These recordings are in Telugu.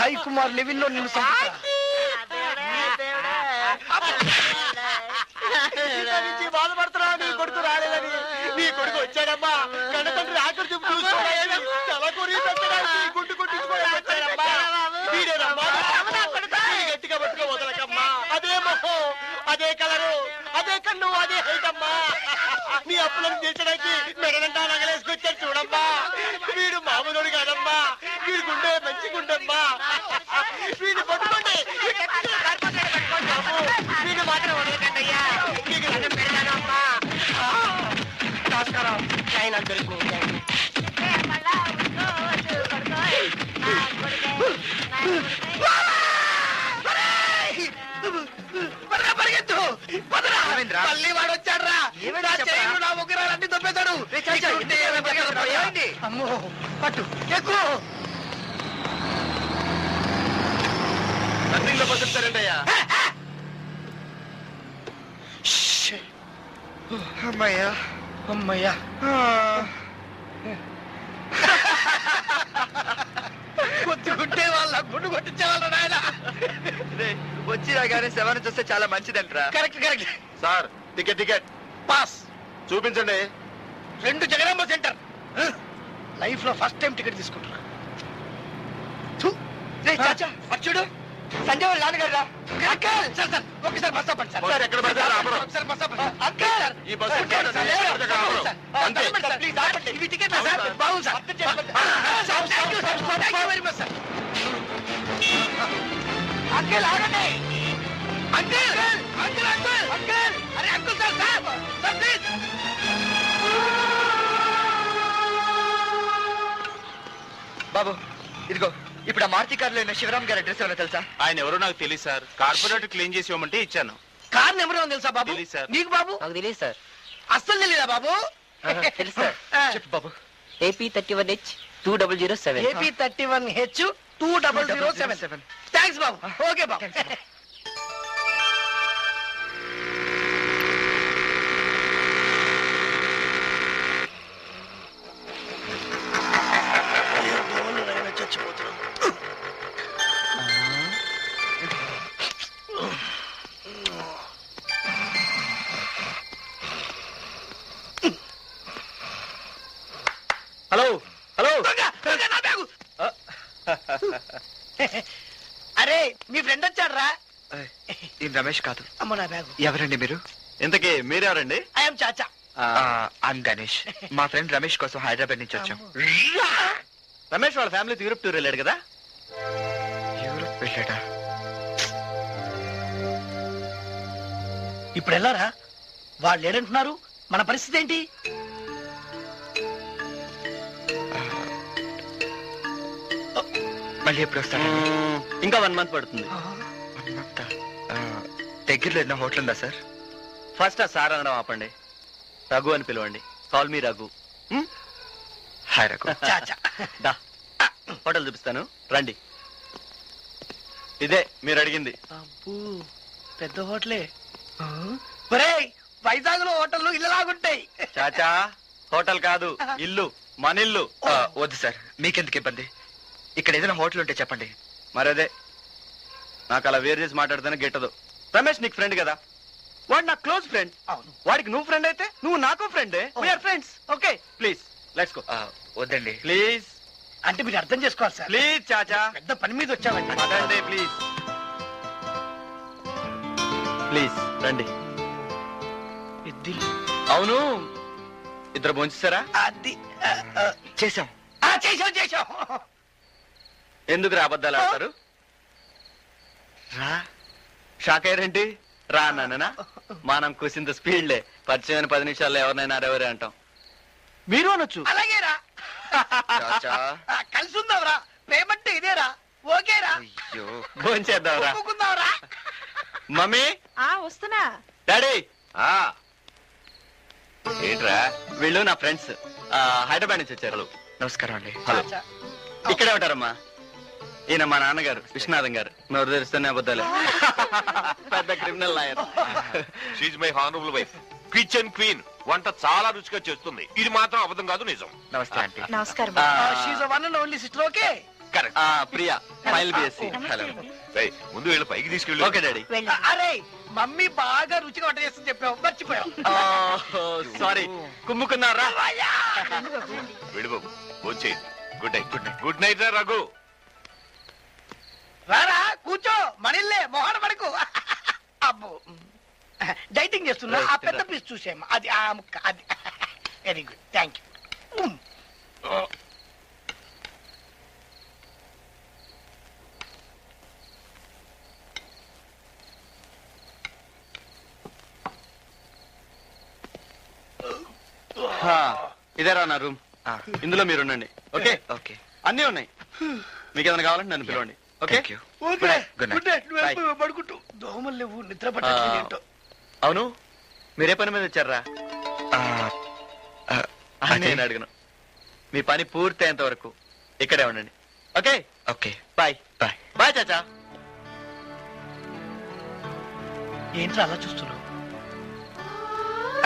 సాయి కుమార్ లెవెల్లో నిన్ను బాధపడుతున్నావు. నీ కొడుకు రాలేదని. నీ కొడుకు వచ్చాడమ్మా. కన్నతండ్రి ఆఖరి చూపు చూసుకోవాలి. గుడ్డు కొట్టించుకోవాలమ్మా. గట్టిగా పట్టుకో వదలకమ్మా. అదే మొహం, అదే కలరు, అదే కన్ను, అదే హైట్ అమ్మా. నీ అప్పులను తీర్చడానికి మెడలంటా నగలేసుకొచ్చాడు చూడమ్మా. వీడు మామూలుడు కాదమ్మా. వీడి గుండె మంచి గుండమ్మా. వీడిని పట్టుకోండి. వీడు మాత్రం వదలకండి అయ్యా. నీకు దండం పెడతాను అమ్మా. నమస్కారం. ఆయన దొరికినాయి. మళ్ళీ వాడు వచ్చాడు రా. నా ఉగ్రాలు అన్ని దొబ్బేతాడు. అమ్మో పట్టు ఎక్కువ రన్నింగ్ లో బతుకుతారండి అయ్యా. అమ్మయ్యా అమ్మయ్యా. కొట్టుకుంటే వాళ్ళ గుండు కొట్టించే వాళ్ళ నాయన. వచ్చి రాగానే శవాన్ని చూస్తే చాలా మంచిదంటరా. Correct correct. Sir ticket pass చూపించండి. 2 జగదాంబ సెంటర్. లైఫ్ లో ఫస్ట్ టైం టికెట్ తీసుకుంటున్నా. చూడు సంజయ్ వాళ్ళ నాన్నగారు రా. సార్ సార్ ఒక్కసారి బస్ ఆపండి సార్. సార్ ఎక్కడ పెడతారు? ఒకసారి బస్ ఆపండి. అంకల్ ఈ బస్ ప్లీజ్ ఆపండి. ఇవి టికెట్ సార్. బాగుంది sir. Thank you very much sir. Uncle ఆగండి. Uncle uncle uncle uncle. అరే uncle sir sir sir please. బాబు ఇదిగో ఇప్పుడు ఆ మారుతి కారులో ఉన్న శివరామ్ గారి అడ్రస్ ఏమైనా తెలుసా? ఆయన ఎవరో నాకు తెలియదు సార్. కార్పొరేటర్ క్లీన్ చేసి ఇవ్వమంటే ఇచ్చాను. కార్ నెంబర్ ఏమో తెలుసా బాబు? తెలియదు సార్. నీకు బాబు? నాకు తెలియదు సార్. అస్సలు తెలీదా బాబు? తెలుసు సార్. చెప్పు బాబు. AP31H 2007. AP31H 2007. థ్యాంక్స్ బాబు. ఓకే బాబు. Hello hello. అరే మీ ఫ్రెండ్ వచ్చాడు రా. ఈయన రమేష్ కాదు. అమ్మ నా బ్యాగు. ఎవరండి మీరు? ఇంతకీ మీరెవరండి? ఐఎమ్ చాచా. ఐఎమ్ గణేష్. మా ఫ్రెండ్ రమేష్ కోసం హైదరాబాద్ నుంచి వచ్చాం. రమేష్ వాళ్ళ ఫ్యామిలీ యూరప్ టూర్ వెళ్ళాడు కదా? యూరప్ వెళ్ళాడా? ఇప్పుడు వెళ్ళారా? వాళ్ళు ఏడంటున్నారు. మన పరిస్థితి ఏంటి? మళ్ళీ ఎప్పుడు వస్తానండి? ఇంకా 1 మంత్ పడుతుంది. దగ్గరలో ఏదైనా హోటల్ ఉందా సార్? ఫస్ట్ ఆ సార్ అనడం ఆపండి. రఘు అని పిలవండి. Call me Raghu. Hi Raghu. Chacha దా హోటల్ చూపిస్తాను రండి. ఇదే మీరు అడిగింది. అబ్బో పెద్ద హోటలే. ఒరేయ్ వైజాగ్ లో హోటళ్ళు ఇళ్ళలాగుంటాయి. చాచా హోటల్ కాదు ఇల్లు, మన ఇల్లు. వద్దు సార్, మీకెందుకు ఇబ్బంది. ఇక్కడ ఏదైనా హోటల్ ఉంటే చెప్పండి. మరదే నాకు అలా వేరు చేసి మాట్లాడితేనే గిట్టదు. రమేష్ నీకు ఫ్రెండ్ కదా, వాడు నాకు క్లోజ్ ఫ్రెండ్. అవును. వాడికి నువ్వు ఫ్రెండ్ అయితే నువ్వు నాకు ఫ్రెండే. We are friends. Okay please let's go. వద్దండి ప్లీజ్. అంటే మీరు అర్థం చేసుకోవాలి సార్. ప్లీజ్ చాచా. పెద్ద పని మీద వచ్చామండి. పదండి ప్లీజ్. ప్లీజ్ రండి. అవును ఇద్దరు భోంచేశారా? అది చేసాం. చేసాం. ఎందుకు రా అబద్ధాలు ఆడతారు? రా. షాక్ అయ్యారేంటి? రా నాన్న. మనం కూసింత స్పీడ్లే. పరిచయం 10 నిమిషాల్లో ఎవరినైనా అరెవరే అంటాం. మీరు అనొచ్చు. అలాగే రా. కలిసి ఉందాంరా. పేమెంట్ ఇదేరా. ఓకేరా. అయ్యో భోంచేద్దాంరా. ఒప్పుకుందాంరా. మమ్మీ వస్తున్నా. డాడీ ఏంట్రా? వీళ్ళు నా ఫ్రెండ్స్ హైదరాబాద్ నుంచి వచ్చారు. నమస్కారం అండి. హలో. ఇక్కడే ఉంటారమ్మా. ఈయన మా నాన్నగారు విశ్వనాథం గారు. నోరు తెరుస్తూనే అబద్ధాలే. పెద్ద criminal lawyer. She's my honourable wife. Kitchen queen. వంట చాలా రుచిగా చేస్తుంది. ఇది మాత్రం అబద్ధం కాదు, నిజం. నమస్తే ఆంటీ. నమస్కారం. She's one and only sister. Okay correct. Priya final BSc. Hello. ముందు వీళ్ళు పైకి తీసుకెళ్ళి. Okay daddy. అరే మమ్మీ బాగా రుచిగా వంట చేస్తుంది చెప్పావు మర్చిపోయావు. సారీ కుమ్ముకున్నారా? వెళ్ళు బాబు, వచ్చేయండి. Good night. గుడ్ నైట్ రా రఘు. రారా కూర్చో మనిల్లే మొహన పడకు. అబ్బో డైటింగ్ చేస్తున్నా. ఆ పెద్ద పీస్ చూసేమ్మా. అది ఆ ముక్క అది. Very good thank you. ఇదేరా నా రూమ్. ఇందులో మీరు ఉండండి. Okay okay. అన్నీ ఉన్నాయి. మీకు ఏమైనా కావాలంటే నన్ను పిలవండి. Okay thank you. Okay Good night. Good night. Bye. నువ్వు పడుకుంటూ దోమలు లేవు నిద్ర పట్టట్లేదు ఏంటో. అవును మీరే పని మీద వచ్చారా? నేను అడిగను. మీ పని పూర్తి అయ్యేంత వరకు ఇక్కడే ఉండండి. Okay okay bye. Bye. Bye Chacha. ఏంట్రా అలా చూస్తున్నావు?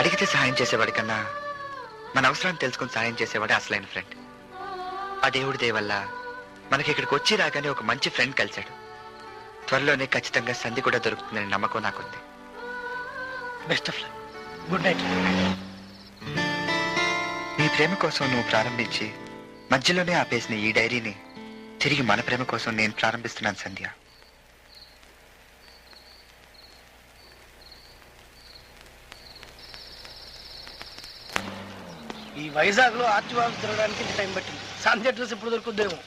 అడిగితే సహాయం చేసేవాడి కన్నా మన అవసరాన్ని తెలుసుకుని సహాయం చేసేవాడే అసలైన ఫ్రెండ్. ఆ దేవుడి దయ వల్ల మనకి ఇక్కడికి వచ్చి రాగానే ఒక మంచి ఫ్రెండ్ కలిశాడు. త్వరలోనే ఖచ్చితంగా సంధి కూడా దొరుకుతుందని నమ్మకం నాకుంది. Best of luck. Good night. నీ ప్రేమ కోసం నువ్వు ప్రారంభించి మధ్యలోనే ఆపేసిన ఈ డైరీని తిరిగి మన ప్రేమ కోసం నేను ప్రారంభిస్తున్నాను సంధ్య. ఈ వైజాగ్ లో ఆర్చి బాంబు తిరగడానికి ఇంత టైం పట్టింది. సంధ్య అడ్రస్ ఎప్పుడు దొరుకుద్దేమో.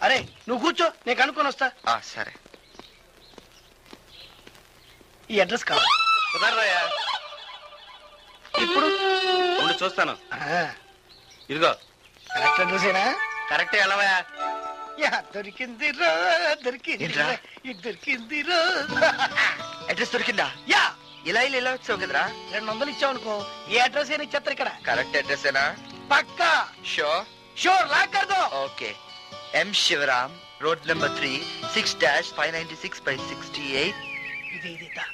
అరే నువ్వు కూర్చో నేను కనుక్కొని వస్తా. సరే. ఈ అడ్రస్ కావాలి. కుదరరాయా? ఇప్పుడు ఉండు చూస్తాను. ఇదిగో కరెక్ట్ అడ్రసేనా? కరెక్ట్ ఎలావా? యా దొరికింది రో దొరికింది ఏంట్రా? దొరికింది రో. అడ్రస్ దొరికిందా? యా ఇలా ఇలా వచ్చావు కదరా. 200 ఇచ్చావు అనుకో ఏ అడ్రస్ అయినా ఇచ్చేస్తారు ఇక్కడ. కరెక్ట్ అడ్రస్ేనా? పక్కా షూర్. షూర్ లాక్ కర్ దో. ఓకే. ఎం శివరామ్, రోడ్ నెంబర్ 3, 6-596/68. ఇదే ఇదే తా.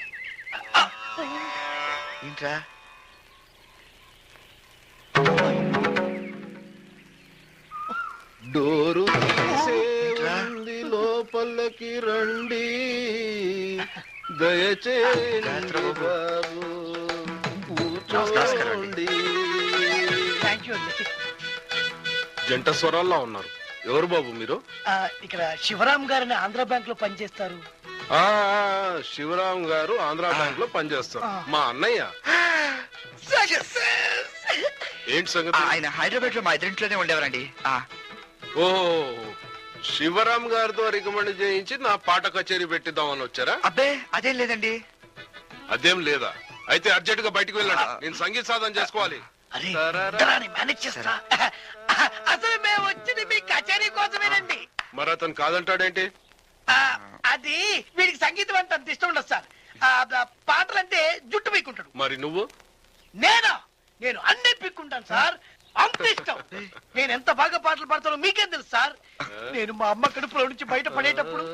ఏంట్రా? డోరు ఏంట్రా? లోపలికి రండి దయచేయండి రాత్రి బాబు. బాబు నమస్కారం అండి. థ్యాంక్ యూ అండి. జంట స్వరాల్లో ఉన్నారు. ఎవరు బాబు మీరు? ఇక్కడ శివరామ్ గారిని ఆంధ్ర బ్యాంక్ లో పనిచేస్తారు. శివరాం గారు ఆంధ్ర బ్యాంక్ లో పనిచేస్తారు. ఆ. మా అన్నయ్య. ఏంటి సంగతి? ఆయన హైదరాబాద్ లో మా ఎదురింట్లోనే ఉండేవారండి. ఓ శివరాం గారితో రికమెండ్ చేయించి నా పాట కచేరీ పెట్టిద్దామని వచ్చారా? అబ్బే అదేం లేదండి. అదేం లేదా? అయితే అర్జెంట్ గా బయటకు వెళ్ళండి. నేను సంగీత సాధన చేసుకోవాలి. అరే మేనేజ్ చేస్తా. అసలు మేము వచ్చింది మీ కచేరీ కోసమేనండి. మరి అతను కాదంటాడేంటి? అది వీడికి సంగీతం అంటే అంత ఇష్టం ఉండదు సార్. పాటలంటే జుట్టు పీక్కుంటాడు. మరి నువ్వు? నేను అన్ని పీక్కుంటాను సార్. అంత ఇష్టం. నేను ఎంత బాగా పాటలు పాడతానో మీకేం తెలుసు సార్. నేను మా అమ్మ కడుపులో నుంచి బయట పడేటప్పుడు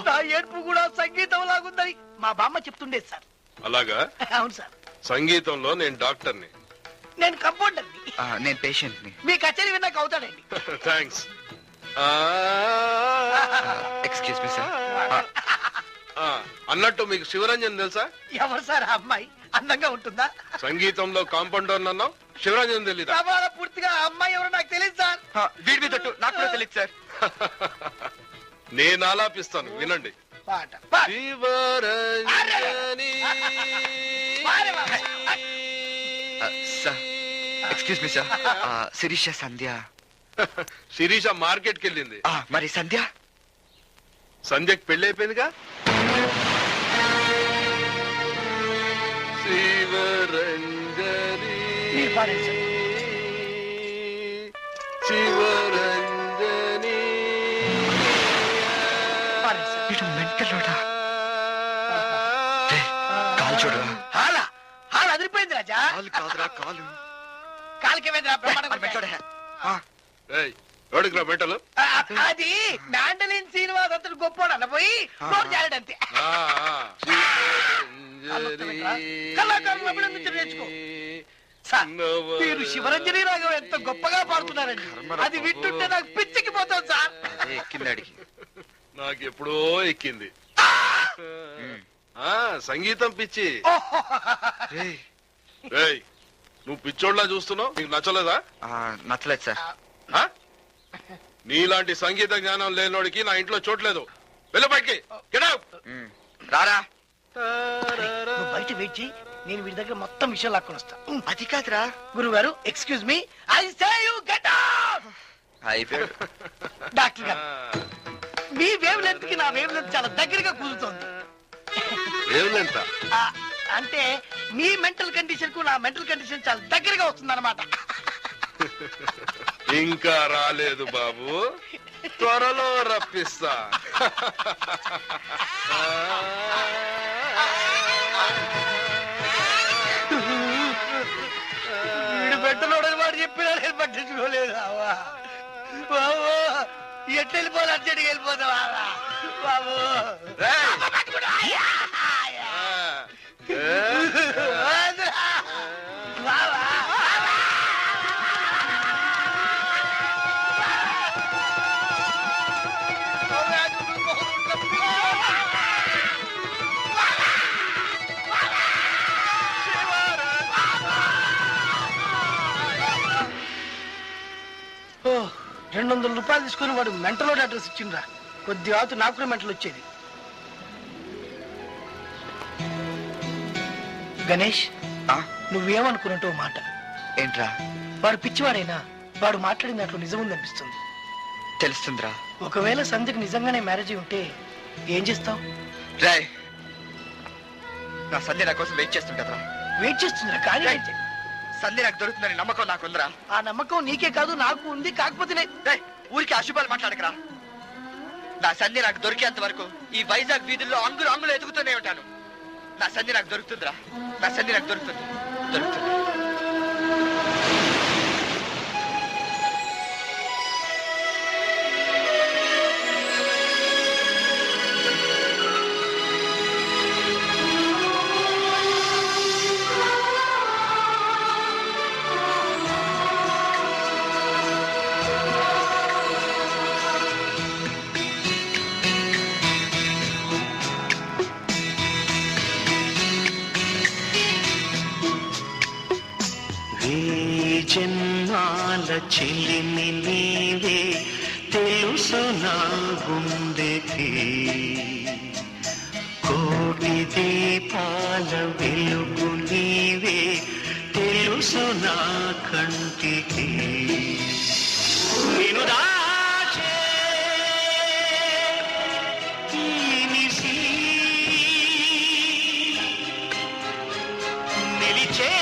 నా ఏడుపు కూడా సంగీతం లాగుందని మా బామ్మ చెప్తుండేది సార్. అలాగా? అవును సార్. సంగీతంలో నేను డాక్టర్ని. నేను కంపౌండర్ని. నేను పేషెంట్ ని. మీ కచేరీ విన్నాక అవుతాడండి. థ్యాంక్స్. Excuse me sir. అన్నట్టు మీకు శివరంజన్ తెలుసా? ఎవరు సార్ ఆ అమ్మాయి? అందంగా ఉంటుందా? సంగీతంలో కాంపౌండర్ అన్నావు, శివరంజన్ తెలీదా? ప్రమాణ పూర్తిగా ఆ అమ్మాయి ఎవరో నాకు తెలియదు సార్. వీడి మీద నాకు కూడా తెలియదు సార్. నేను ఆలాపిస్తాను, వినండి. పాట Shivaranjani. Sir excuse me sir. Sirisha Sandhya. Sirisha market కి వెళ్ళింది. మరి సంధ్య? సంధ్యకి పెళ్లి అయిపోయిందిగా. శివరంజని మీరు పాడండి సార్. శివరంజని. పాడండి సార్. వీడు మెంటలోడా? కాలు చూడరా. హాల అదిరిపోయింది రాజా. కాలు కాదురా కాలు. కాలికేమైందిరా బ్రహ్మాండంగా ఉంది. మెంటోడే. ఎవడికి రా మెంటలు? అది మ్యాండలిన్ శ్రీనివాస్ అంతటి గొప్పోడు అన్న పోయి నోరు జారడంతే. కళాకారులను అభినందించడం నేర్చుకో. సార్ మీరు శివరంజని రాగం ఎంత గొప్పగా పాడుతున్నారండి. అది వింటుంటే నాకు పిచ్చికిపోతాను సార్. అదే ఎక్కిందాడికి. నాకు ఎప్పుడో ఎక్కింది. సంగీతం పిచ్చి. ఏయ్, నువ్వు పిచ్చోడ్లా చూస్తున్నావు, నీకు నచ్చలేదా? నచ్చలేదు సార్. నీలాంటి సంగీత జ్ఞానం లేనోడికి నా ఇంట్లో చోట్లేదు. వెళ్ళ బయటికి. Get out. రారా. నువ్వు బయట వెయిట్ చేయి, నేను వీడి దగ్గర మొత్తం విషయాలు లాక్కొని వస్తా. అది కాదురా గురువు గారు, excuse me, I say you get out. అయిపోయాడు. డాక్టర్ గారు, మీ వేవ్ లెంత్ కి నా వేవ్ లెంత్ చాలా దగ్గరగా కూర్చుతోంది. ఎంత? అంటే మీ మెంటల్ కండిషన్ కు నా మెంటల్ కండిషన్ చాలా దగ్గరగా వస్తుంది అనమాట. ఇంకా రాలేదు బాబు, త్వరలో రప్పిస్తా. వీడు పెట్టలోడని వాడు చెప్పినా నేను పట్టించుకోలేదు. బాబు ఎట్టు వెళ్ళిపోవాలి, అర్జెంట్గా వెళ్ళిపోతావా బాబు? $200 తీసుకుని వాడు మెంటల్ అడ్రస్ ఇచ్చిండ్రా. కొద్ది ఆతు నాకు కూడా మెంటల్ వచ్చేది. గణేష్, నువ్వేమనుకున్నట్టు మాట ఏంట్రా? వాడు పిచ్చివాడైనా వాడు మాట్లాడిన దాంట్లో నిజం ఉందనిపిస్తుంది. తెలుస్తుందిరా. ఒకవేళ సంధ్యకి నిజంగానే మ్యారేజ్ ఉంటే ఏం చేస్తావు? రాయ్, నా సంధ్య నా కోసం వెయిట్ చేస్తుంటరా. వెయిట్ చేస్తుందిరా, కానీ సంధ్య నాకు దొరుకుతుందని నమ్మకం నాకుందిరా. ఆ నమ్మకం నీకే కాదు నాకు ఉంది. కాకపోతే ఊరికి అశుభాలు మాట్లాడకరా. నా సంధ్య నాకు దొరికేంత వరకు ఈ వైజాగ్ వీధుల్లో అంగులు అంగులు ఎదుగుతూనే ఉంటాను. నా సంధ్య నాకు దొరుకుతుందిరా. నా సంధ్య నాకు దొరుకుతుంది. జన్మాల చెలిమి నీవే తెలుసు నా గుండెకి, కోటి దీపాల వెలుగు నీవే తెలుసు నా కంటికి. నేను దాచే నిసి నిలిచే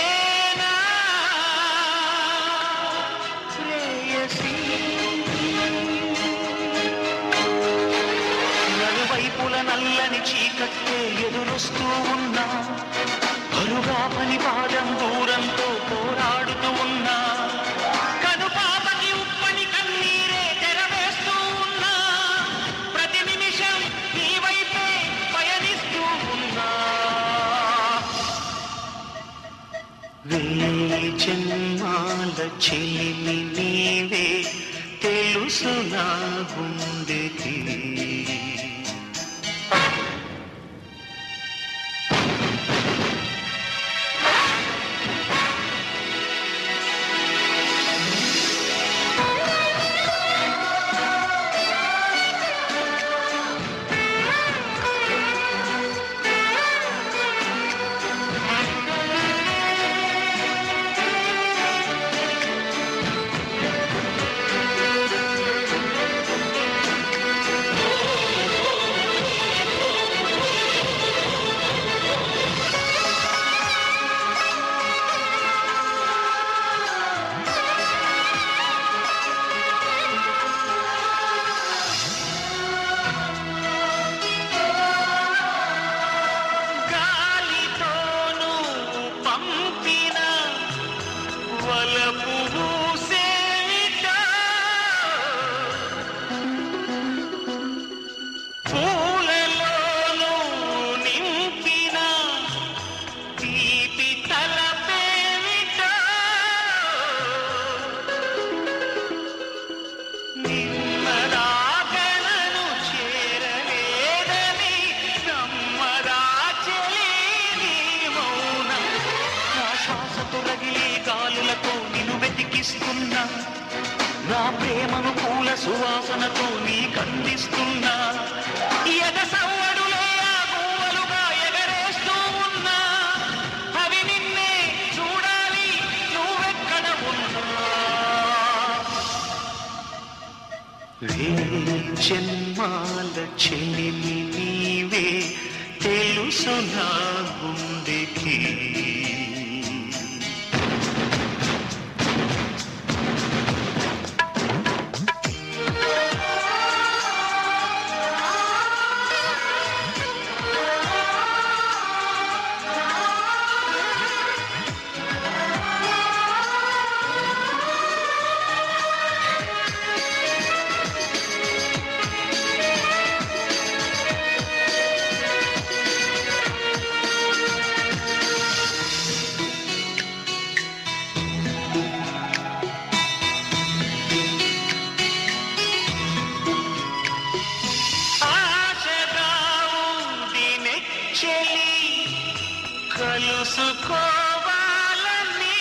నల్లని చీకట్టే ఎదురొస్తూ ఉన్నా, అరుగా పని పాదం దూరంతో పోరాడుతూ ఉన్నా, కనుపాపకి ఉప్పని కన్నీరే తెరవేస్తూ ఉన్నా, ప్రతి నిమిషం నీ వైపే పయనిస్తూ ఉన్నా. వేయి జన్మాల చెలిమి నీవే తెలుసు నా గుండెకి. నిన్నదాకలను చేరలేదని నమ్మదా చెలి నీ మౌనం. నా శ్వాసతో రగిలే గాలులతో నిన్ను వెతికిస్తున్నా, నా ప్రేమను పూల సువాసనతో నీకందిస్తున్నా. ఎద సవ్వడులే ఆ గువ్వలుగా ఎగరేస్తూ ఉన్నా, అవి నిన్నే చూడాలి నువ్వెక్కడ ఉన్నా. జన్మాల చెలిమి నీవే తెలుసు నా గుండెకి. కలుసుకోవాలని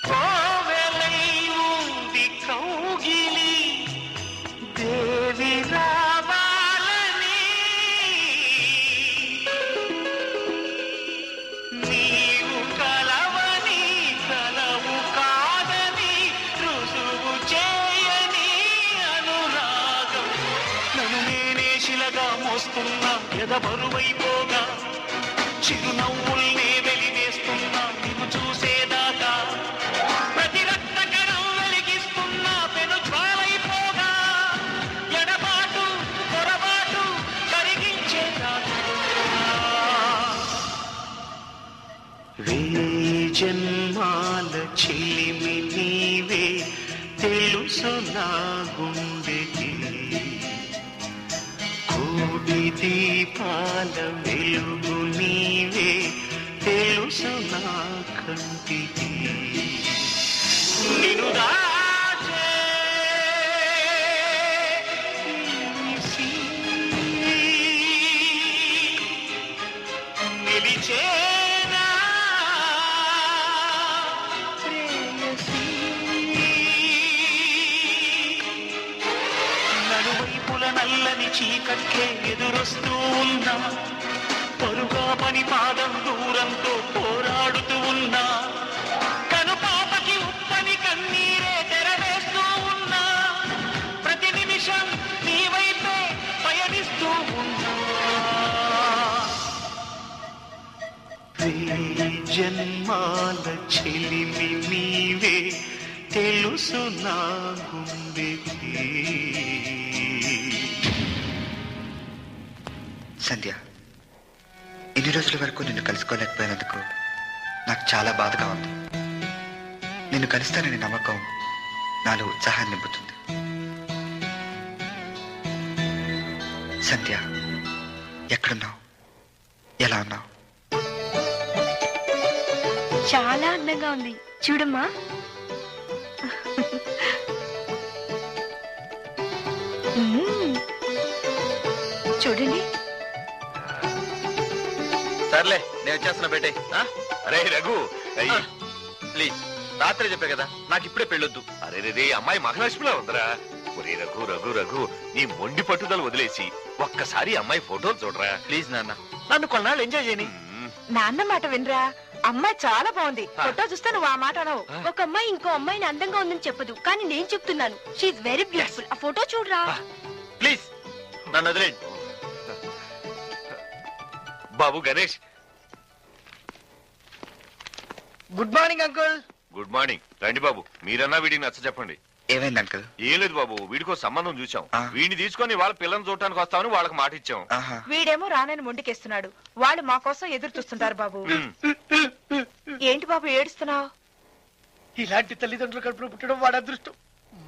కోవెలై ఉంది కౌగిలి దేవి రావాలని. నీవు కలవని కలవు కాదని రుజువు చేయని అనురాగం. నన్ను నేనే శిలగా మోస్తున్నా, ఎద బరువైపోగా చిరునవ్వుల్నే వెలివేస్తున్నా నిన్ను చూసేదాకా. ప్రతి రక్త కణం వెలిగిస్తున్నా పెను జ్వాలైపోగా, ఎడబాటు పొరబాటు కరిగించేదాకా. జన్మాల చెలిమి నీవే తెలుసు నా గుండెకి. కోటి దీపాల వెలుగు నీవే తెలుసు నా కంటికి. నిన్ను దాచే నిలిసి నిలిచేనా ప్రేయసీ. నలువైపుల నల్లని చీకట్లే ఎదురొస్తూ ఉన్నా, పరుగా పని పాదం దూరంతో పోరాడుతూ ఉన్నా, కను పాపకి ఉప్పని కన్నీరే తెరవేస్తూ ఉన్నా, ప్రతి నిమిషం నీ వైపే పయనిస్తూ ఉన్నా. జన్మాల చెలిమి నీవే తెలుసు నా గుండెకి. సంధ్య, ఇన్ని రోజుల వరకు నిన్ను కలుసుకోలేకపోయినందుకు నాకు చాలా బాధగా ఉంది. నిన్ను కలుస్తాననే నమ్మకం నాలో ఉత్సాహాన్ని నింపుతుంది. సంధ్య, ఎక్కడున్నావు? ఎలా ఉన్నావు? చాలా అందంగా ఉంది చూడమ్మా. చూడండి. సర్లే నేను వచ్చేస్తున్నా బేటే. అరే రఘు, ప్లీజ్ రాత్రి చెప్పే కదా, నాకు ఇప్పుడే పెళ్ళొద్దు. అరే రే అమ్మాయి మహాలక్ష్మిలా ఉందరా. ఒరే రఘు రఘు రఘు, నీ మొండి పట్టుదల వదిలేసి ఒక్కసారి అమ్మాయి ఫోటో చూడరా. ప్లీజ్ నాన్న, నన్ను కొన్నాళ్ళు ఎంజాయ్ చేయని. నాన్న మాట వినరా, అమ్మాయి చాలా బాగుంది. ఫోటో చూస్తే నువ్వు ఆ మాట అనవు. ఒక అమ్మాయి ఇంకో అమ్మాయిని అందంగా ఉందని చెప్పదు, కానీ నేను చెప్తున్నాను. She very beautiful. ఆ ఫోటో చూడరా. ప్లీజ్ నన్ను వదిలేండి. బాబు Ganesh. Good morning uncle. Good morning. రండి బాబు, మీరన్నా వీడికి నచ్చ చెప్పండి. ఏమైంది అంకుల్? ఏం లేదు బాబు, వీడికో సంబంధం చూసాం. ఆ. వీడిని తీసుకొని వాళ్ళ పిల్లల్ని చూడటానికి వస్తామని వాళ్ళకి మాట ఇచ్చాం. ఆహా. వీడేమో రానని మొండికేస్తున్నాడు. వాళ్ళు మా కోసం ఎదురు చూస్తుంటారు బాబు. ఏంటి బాబు ఏడుస్తున్నావు? ఇలాంటి తల్లిదండ్రులు కడుపులో పుట్టడం వాడు అదృష్టం.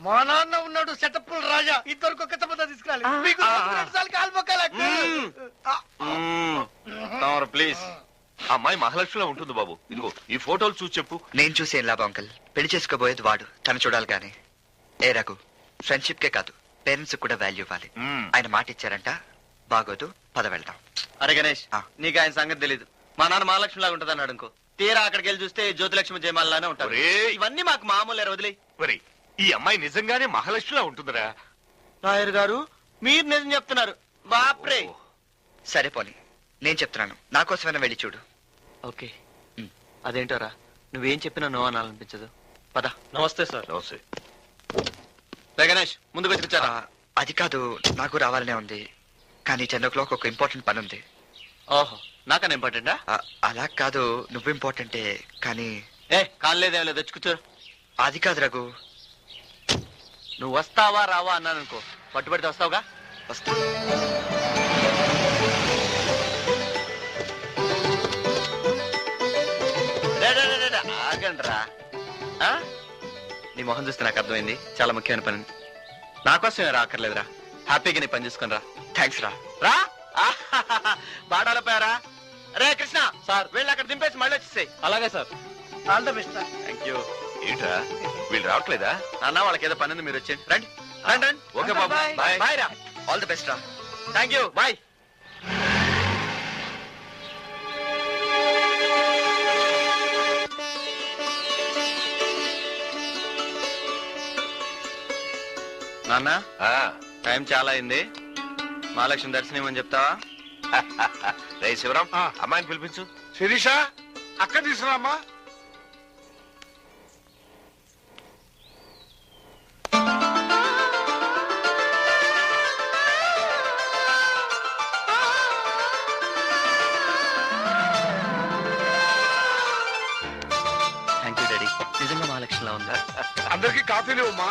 మా నాన్న ఉన్నాడు సెటప్ రాజా. ఇద్దరు ఒక్క సంబంధం తీసుకురాలి. మీకు 2 సార్లు కాలు మొక్కాలి అంకుల్. ప్లీజ్ ఆ అమ్మాయి మహాలక్ష్మిలా ఉంటుంది బాబు. ఇదిగో ఈ ఫోటోలు చూసి చెప్పు. నేను చూసి ఏం లాభం అంకల్? పెళ్లి చేసుకోబోయేది వాడు, తను చూడాలి గానీ. ఏ రఘు, ఫ్రెండ్షిప్ కే కాదు పేరెంట్స్ కూడా వాల్యూ ఇవ్వాలి. ఆయన మాట ఇచ్చారంట, బాగోదు, పద వెళ్దాం. అరే గణేష్, నీకు ఆయన సంగతి తెలీదు. మా నాన్న మహాలక్ష్మి లాగా ఉంటుంది అన్నాడు అనుకో. తీరా అక్కడికి వెళ్ళి చూస్తే జ్యోతిలక్ష్మి జయమాలనే ఉంటారు. ఇవన్నీ మాకు మామూలు వదిలే. మరి ఈ అమ్మాయి నిజంగానే మహాలక్ష్మిలా ఉంటుందిరా. లాయర్ గారు మీరు నిజం చెప్తున్నారు. బాప్రే. సరే పోనీ, నేను చెప్తున్నాను, నా కోసమైనా వెళ్ళి చూడు. ఓకే. అదేంటోరా, నువ్వేం చెప్పినా నో అనాలనిపించదు. పద. నమస్తే సార్. నమస్తే. గణేష్ ముందుకు వచ్చి అది కాదు, నాకు రావాలనే ఉంది, కానీ 10 o'clock ఒక ఇంపార్టెంట్ పని ఉంది. ఓహో, నాకన్నా ఇంపార్టెంటా? అలా కాదు, నువ్వు ఇంపార్టెంటే కానీ. కాలేదేం లేదు, తెచ్చుకుచు. అది కాదు రఘు, నువ్వు వస్తావా రావా అన్నాను అనుకో, పట్టుబడితే వస్తావుగా. వస్తా. ఆగండ్రా. నీ మొహం చూస్తే నాకు అర్థమైంది, చాలా ముఖ్యమైన పని. నా కోసం రాకర్లేదురా, హ్యాపీగా నీ పని చూసుకుని రా. థ్యాంక్స్ రా. రా బాడాల పేరా. రే కృష్ణ సార్, వెళ్ళి అక్కడ దింపేసి మళ్ళీ వచ్చేసాయి. అలాగే sir. All the best. Thank you. ఏంట్రా వీళ్ళు రావట్లేదా? అన్న వాళ్ళకి ఏదో పని ఉంది, మీరు వచ్చేయండి. రండి రండి రండి. ఓకే బాబు, బాయ్. బాయ్ రా. ఆల్ ది బెస్ట్ రా. Thank you, bye. నాన్న, టైం చాలా అయింది, మహాలక్ష్మి దర్శనం ఇవ్వని చెప్తావా? రే శివరాం, అమ్మాయిని పిలిపించు. శిరీష, అక్క తీసుకురామ్మా. థ్యాంక్ యూ డాడీ, నిజంగా మహాలక్ష్మిలా ఉందా? అందరికి కాఫీలు అమ్మా.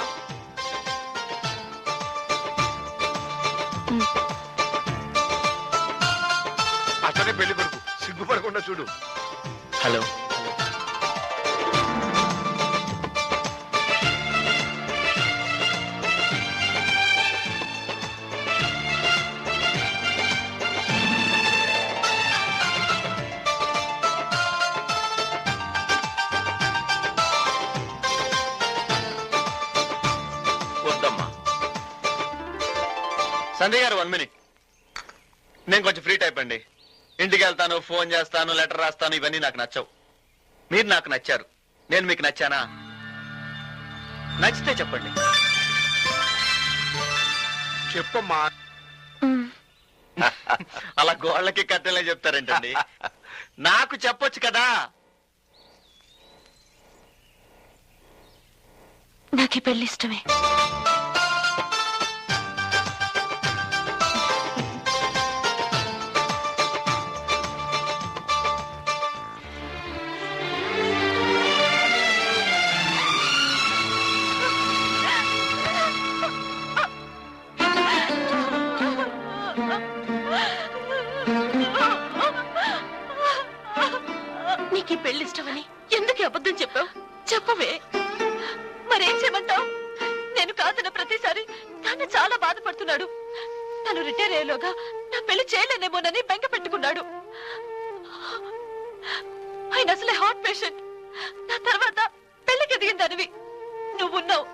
అతనే పెళ్లి కొడుకు, సిగ్గుపడకుండా చూడు. హలో. వద్దమ్మా. సంజయ్ గారు 1 minute. నేను కొంచెం ఫ్రీ టైప్ అండి. ఇంటికి వెళ్తాను, ఫోన్ చేస్తాను, లెటర్ రాస్తాను, ఇవన్నీ నాకు నచ్చవు. మీరు నాకు నచ్చారు, నేను మీకు నచ్చానా? నచ్చితే చెప్పండి. చెప్పమ్మా. అలా గోళ్ళకి కట్టెలే చెప్తారేంటండి? నాకు చెప్పొచ్చు కదా. నాకు ఈ పెళ్లి ఇష్టమే. నీకు ఈ పెళ్లి ఇష్టమని ఎందుకు అబద్ధం చెప్పావు? చెప్పవే. మరేం చేయమంటావు? నేను కాదన్న ప్రతిసారి నాన్న చాలా బాధపడుతున్నాడు. తను రిటైర్ అయ్యేలోగా నా పెళ్లి చేయలేనేమోనని బెంగ పెట్టుకున్నాడు. ఆయన అసలే హార్ట్ పేషెంట్. నా తర్వాత పెళ్లికి ఎదిగిందనివి నువ్వున్నావు,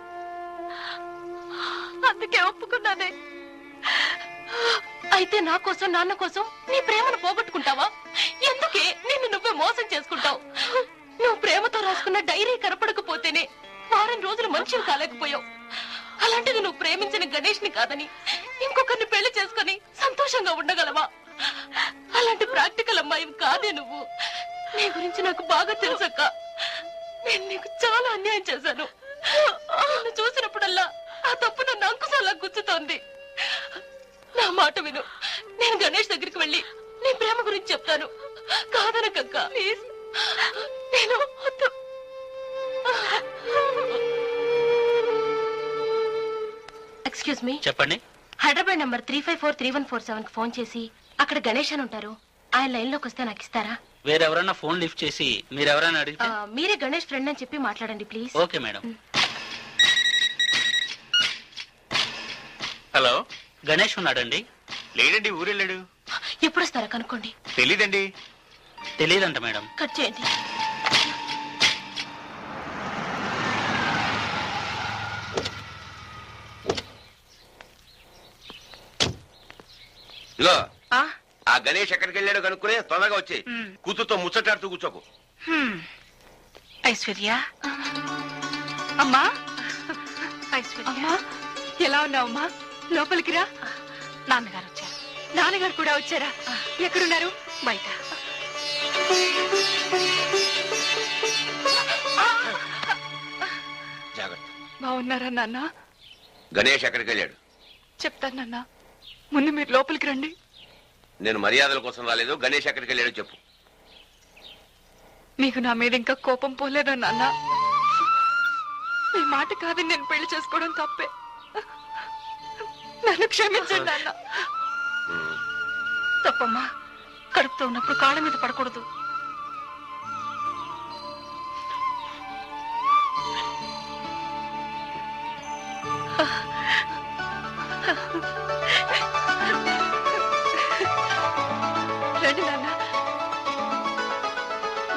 అందుకే ఒప్పుకున్నానే. అయితే నా కోసం నాన్న కోసం నీ ప్రేమను పోగొట్టుకుంటావా? ఎందుకే నిన్ను నువ్వే మోసం చేసుకుంటావు? నువ్వు ప్రేమతో రాసుకున్న డైరీ కనపడకపోతేనే వారం రోజులు మనుషులు కాలేకపోయావు. అలాంటిది నువ్వు ప్రేమించిన గణేష్ ని కాదని ఇంకొకరిని పెళ్లి చేసుకుని సంతోషంగా ఉండగలవా? అలాంటి ప్రాక్టికల్ అమ్మాయి కాదే నువ్వు. నీ గురించి నాకు బాగా తెలుసక్క. నేను నీకు చాలా అన్యాయం చేశాను. నిన్ను చూసినప్పుడల్లా ఆ తప్పు నన్ను అంకుశాలా గుచ్చుతోంది. నా మాట విను. నేను గణేష్ దగ్గరికి వెళ్ళి నీ ప్రేమ గురించి చెప్తాను. కాదనకక్క ప్లీజ్. నేను ఎక్స్క్యూజ్ మీ. చెప్పండి. హైదరాబాద్ నంబర్ 3543147 కి ఫోన్ చేసి అక్కడ గణేష్ అని ఉంటారు, ఆయన లైన్ లోకి వస్తే నాకు ఇస్తారా? వేరెవరన్నా ఫోన్ లిఫ్ట్ చేసి మీరెవరైనా అడిగితే మీరే గణేష్ ఫ్రెండ్ అని చెప్పి మాట్లాడండి please. Okay madam. Hello, Ganesh ఉన్నాడండి? లేడండి, ఊరెళ్ళాడు. ఎప్పుడు వస్తారా కనుక్కోండి. తెలీదండి. తెలియదంట మేడం. కట్ చేయండి. ఇగో ఆ గణేష్ ఎక్కడికి వెళ్ళాడో కనుక్కునే తొందరగా వచ్చి కూతురుతో ముచ్చటాడుతూ కూర్చోకు. ఐశ్వర్య అమ్మా, ఐశ్వర్య ఎలా ఉన్నావమ్మా? లోపలికి రా. నాన్నగారు వచ్చారు. నాన్నగారు కూడా వచ్చారా? ఎక్కడున్నారు? బయట. జాగ్రత్త. బాగున్నారా నాన్న? గణేష్ ఎక్కడికి వెళ్ళాడు? చెప్తాను నాన్న, ముందు మీరు లోపలికి రండి. నేను మర్యాదల కోసం రాలేదు. గణేష్ ఎక్కడికి వెళ్ళాడో చెప్పు. మీకు నా మీద ఇంకా కోపం పోలేదా నాన్న? మీ మాట కాదని నేను పెళ్లి చేసుకోవడం తప్పే. నన్ను క్షమించండి నాన్న. తప్పమ్మా, కడుపుతో ఉన్నప్పుడు కాళ్ళ మీద పడకూడదు. రండి నాన్న.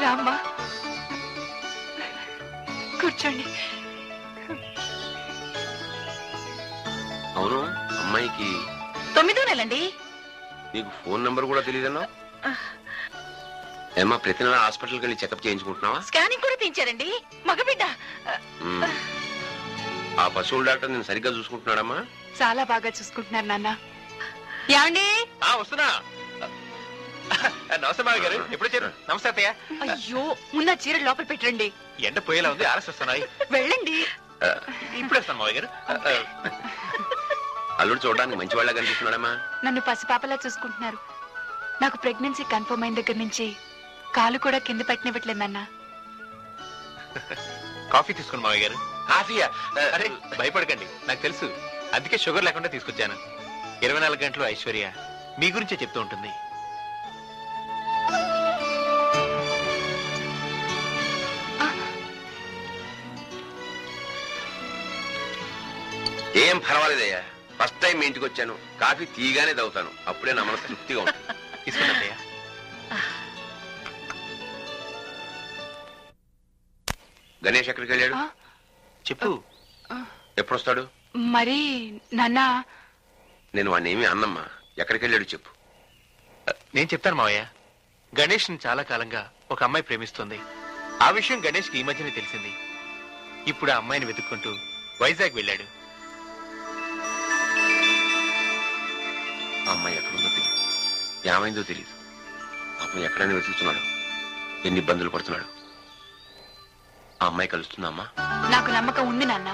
రామ్మా, కూర్చోండి. అవును, అమ్మాయికి 9వ నెలండి. నీకు ఫోన్ నంబర్ కూడా తెలియదన్నా? ఏమ్మా, ప్రతి నెల హాస్పిటల్కి వెళ్ళి చెకప్ చేయించుకుంటున్నావా? స్కానింగ్ కూడా తీయించారండి. మగబిడ్డ. ఆ పశువుల డాక్టర్ నేను సరిగ్గా చూసుకుంటున్నాడమ్మా? చాలా బాగా చూసుకుంటున్నారు నాన్న. ఏమండి? వస్తున్నా. నమస్తే మావి గారు, ఎప్పుడు వచ్చారు? నమస్తే అత్తయ్య. అయ్యో, ముందు చీర లోపల పెట్టండి. ఎండ పోయేలా ఉంది, ఆలస్యస్తున్నాయి. వెళ్ళండి. ఇప్పుడు వస్తాను మావి గారు. అల్లుడు చూడడానికి మంచి వాళ్ళ కనిపిస్తున్నాడమ్మా. నన్ను పసిపాపలా చూసుకుంటున్నారు. నాకు ప్రెగ్నెన్సీ కన్ఫర్మ్ అయిన దగ్గర నుంచి కాలు కూడా కింద పెట్టనివ్వట్లేదు నాన్న. కాఫీ తీసుకోండి మావి గారు. కాఫీయా? అరే భయపడకండి, నాకు తెలుసు. అందుకే షుగర్ లేకుండా తీసుకొచ్చాను. 24 గంటలు ఐశ్వర్య మీ గురించే చెప్తూ ఉంటుంది. ఏం పర్వాలేదయ్యా, ఫస్ట్ టైం మీ ఇంటికి వచ్చాను. కాఫీ తీగానే తాగుతాను, అప్పుడే నా మనసు తృప్తిగా ఉంటుంది. తీసుకోండి అత్తయ్య. గణేష్ ఎక్కడికి వెళ్ళాడు చెప్పు. ఎప్పుడు వస్తాడు? మరి నాన్న, నేను వాడిని ఏమీ అన్నమ్మా. ఎక్కడికి వెళ్ళాడు చెప్పు. నేను చెప్తాను మావయ్య. గణేష్ చాలా కాలంగా ఒక అమ్మాయి ప్రేమిస్తుంది. ఆ విషయం గణేష్ కి ఈ మధ్యనే తెలిసింది. ఇప్పుడు ఆ అమ్మాయిని వెతుక్కుంటూ వైజాగ్ వెళ్ళాడు. ఆ అమ్మాయి ఎక్కడుందో తెలియదు, ఏమైందో తెలియదు. అమ్మాయి ఎక్కడైనా వెతుకుతున్నాడు, ఎన్ని ఇబ్బందులు పడుతున్నాడు. ఆ అమ్మాయి కలుస్తుందా అమ్మా? నాకు నమ్మకం ఉంది నాన్న.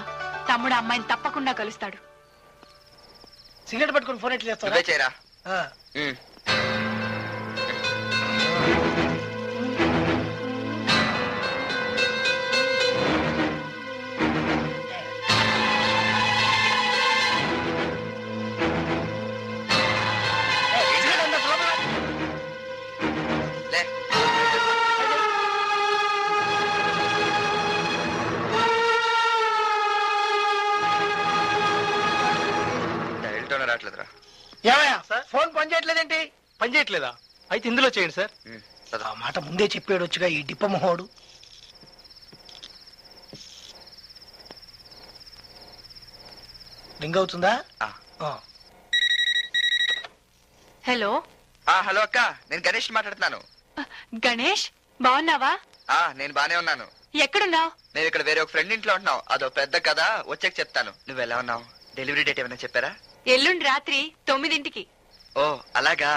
తమ్ముడు అమ్మాయిని తప్పకుండా కలుస్తాడు. సిగరెట్ పట్టుకుని ఫోన్ ఎట్లా చేస్తారా? నువ్వే చేయరా. రావట్లేదురా. ఏమయ్యా ఫోన్ పని చేయట్లేదేంటి? పని చేయట్లేదా? అయితే ఇందులో చేయండి సార్. ఆ మాట ముందే చెప్పాడు వచ్చుగా ఈ డిప్ప మొహోడు. రింగ్ అవుతుందా? హలో. హలో అక్క, నేను గణేష్ మాట్లాడుతున్నాను. గణేష్, బాగున్నావా? నేను బానే ఉన్నాను. ఎక్కడున్నావు? నేను ఇక్కడ వేరే ఒక ఫ్రెండ్ ఇంట్లో ఉంటున్నావు. అదో పెద్ద కథ, వచ్చాక చెప్తాను. నువ్వు ఎలా ఉన్నావు? డెలివరీ డేట్ ఏమైనా చెప్పారా? ఎల్లుండి రాత్రి 9ంటికి. ఓ అలాగా.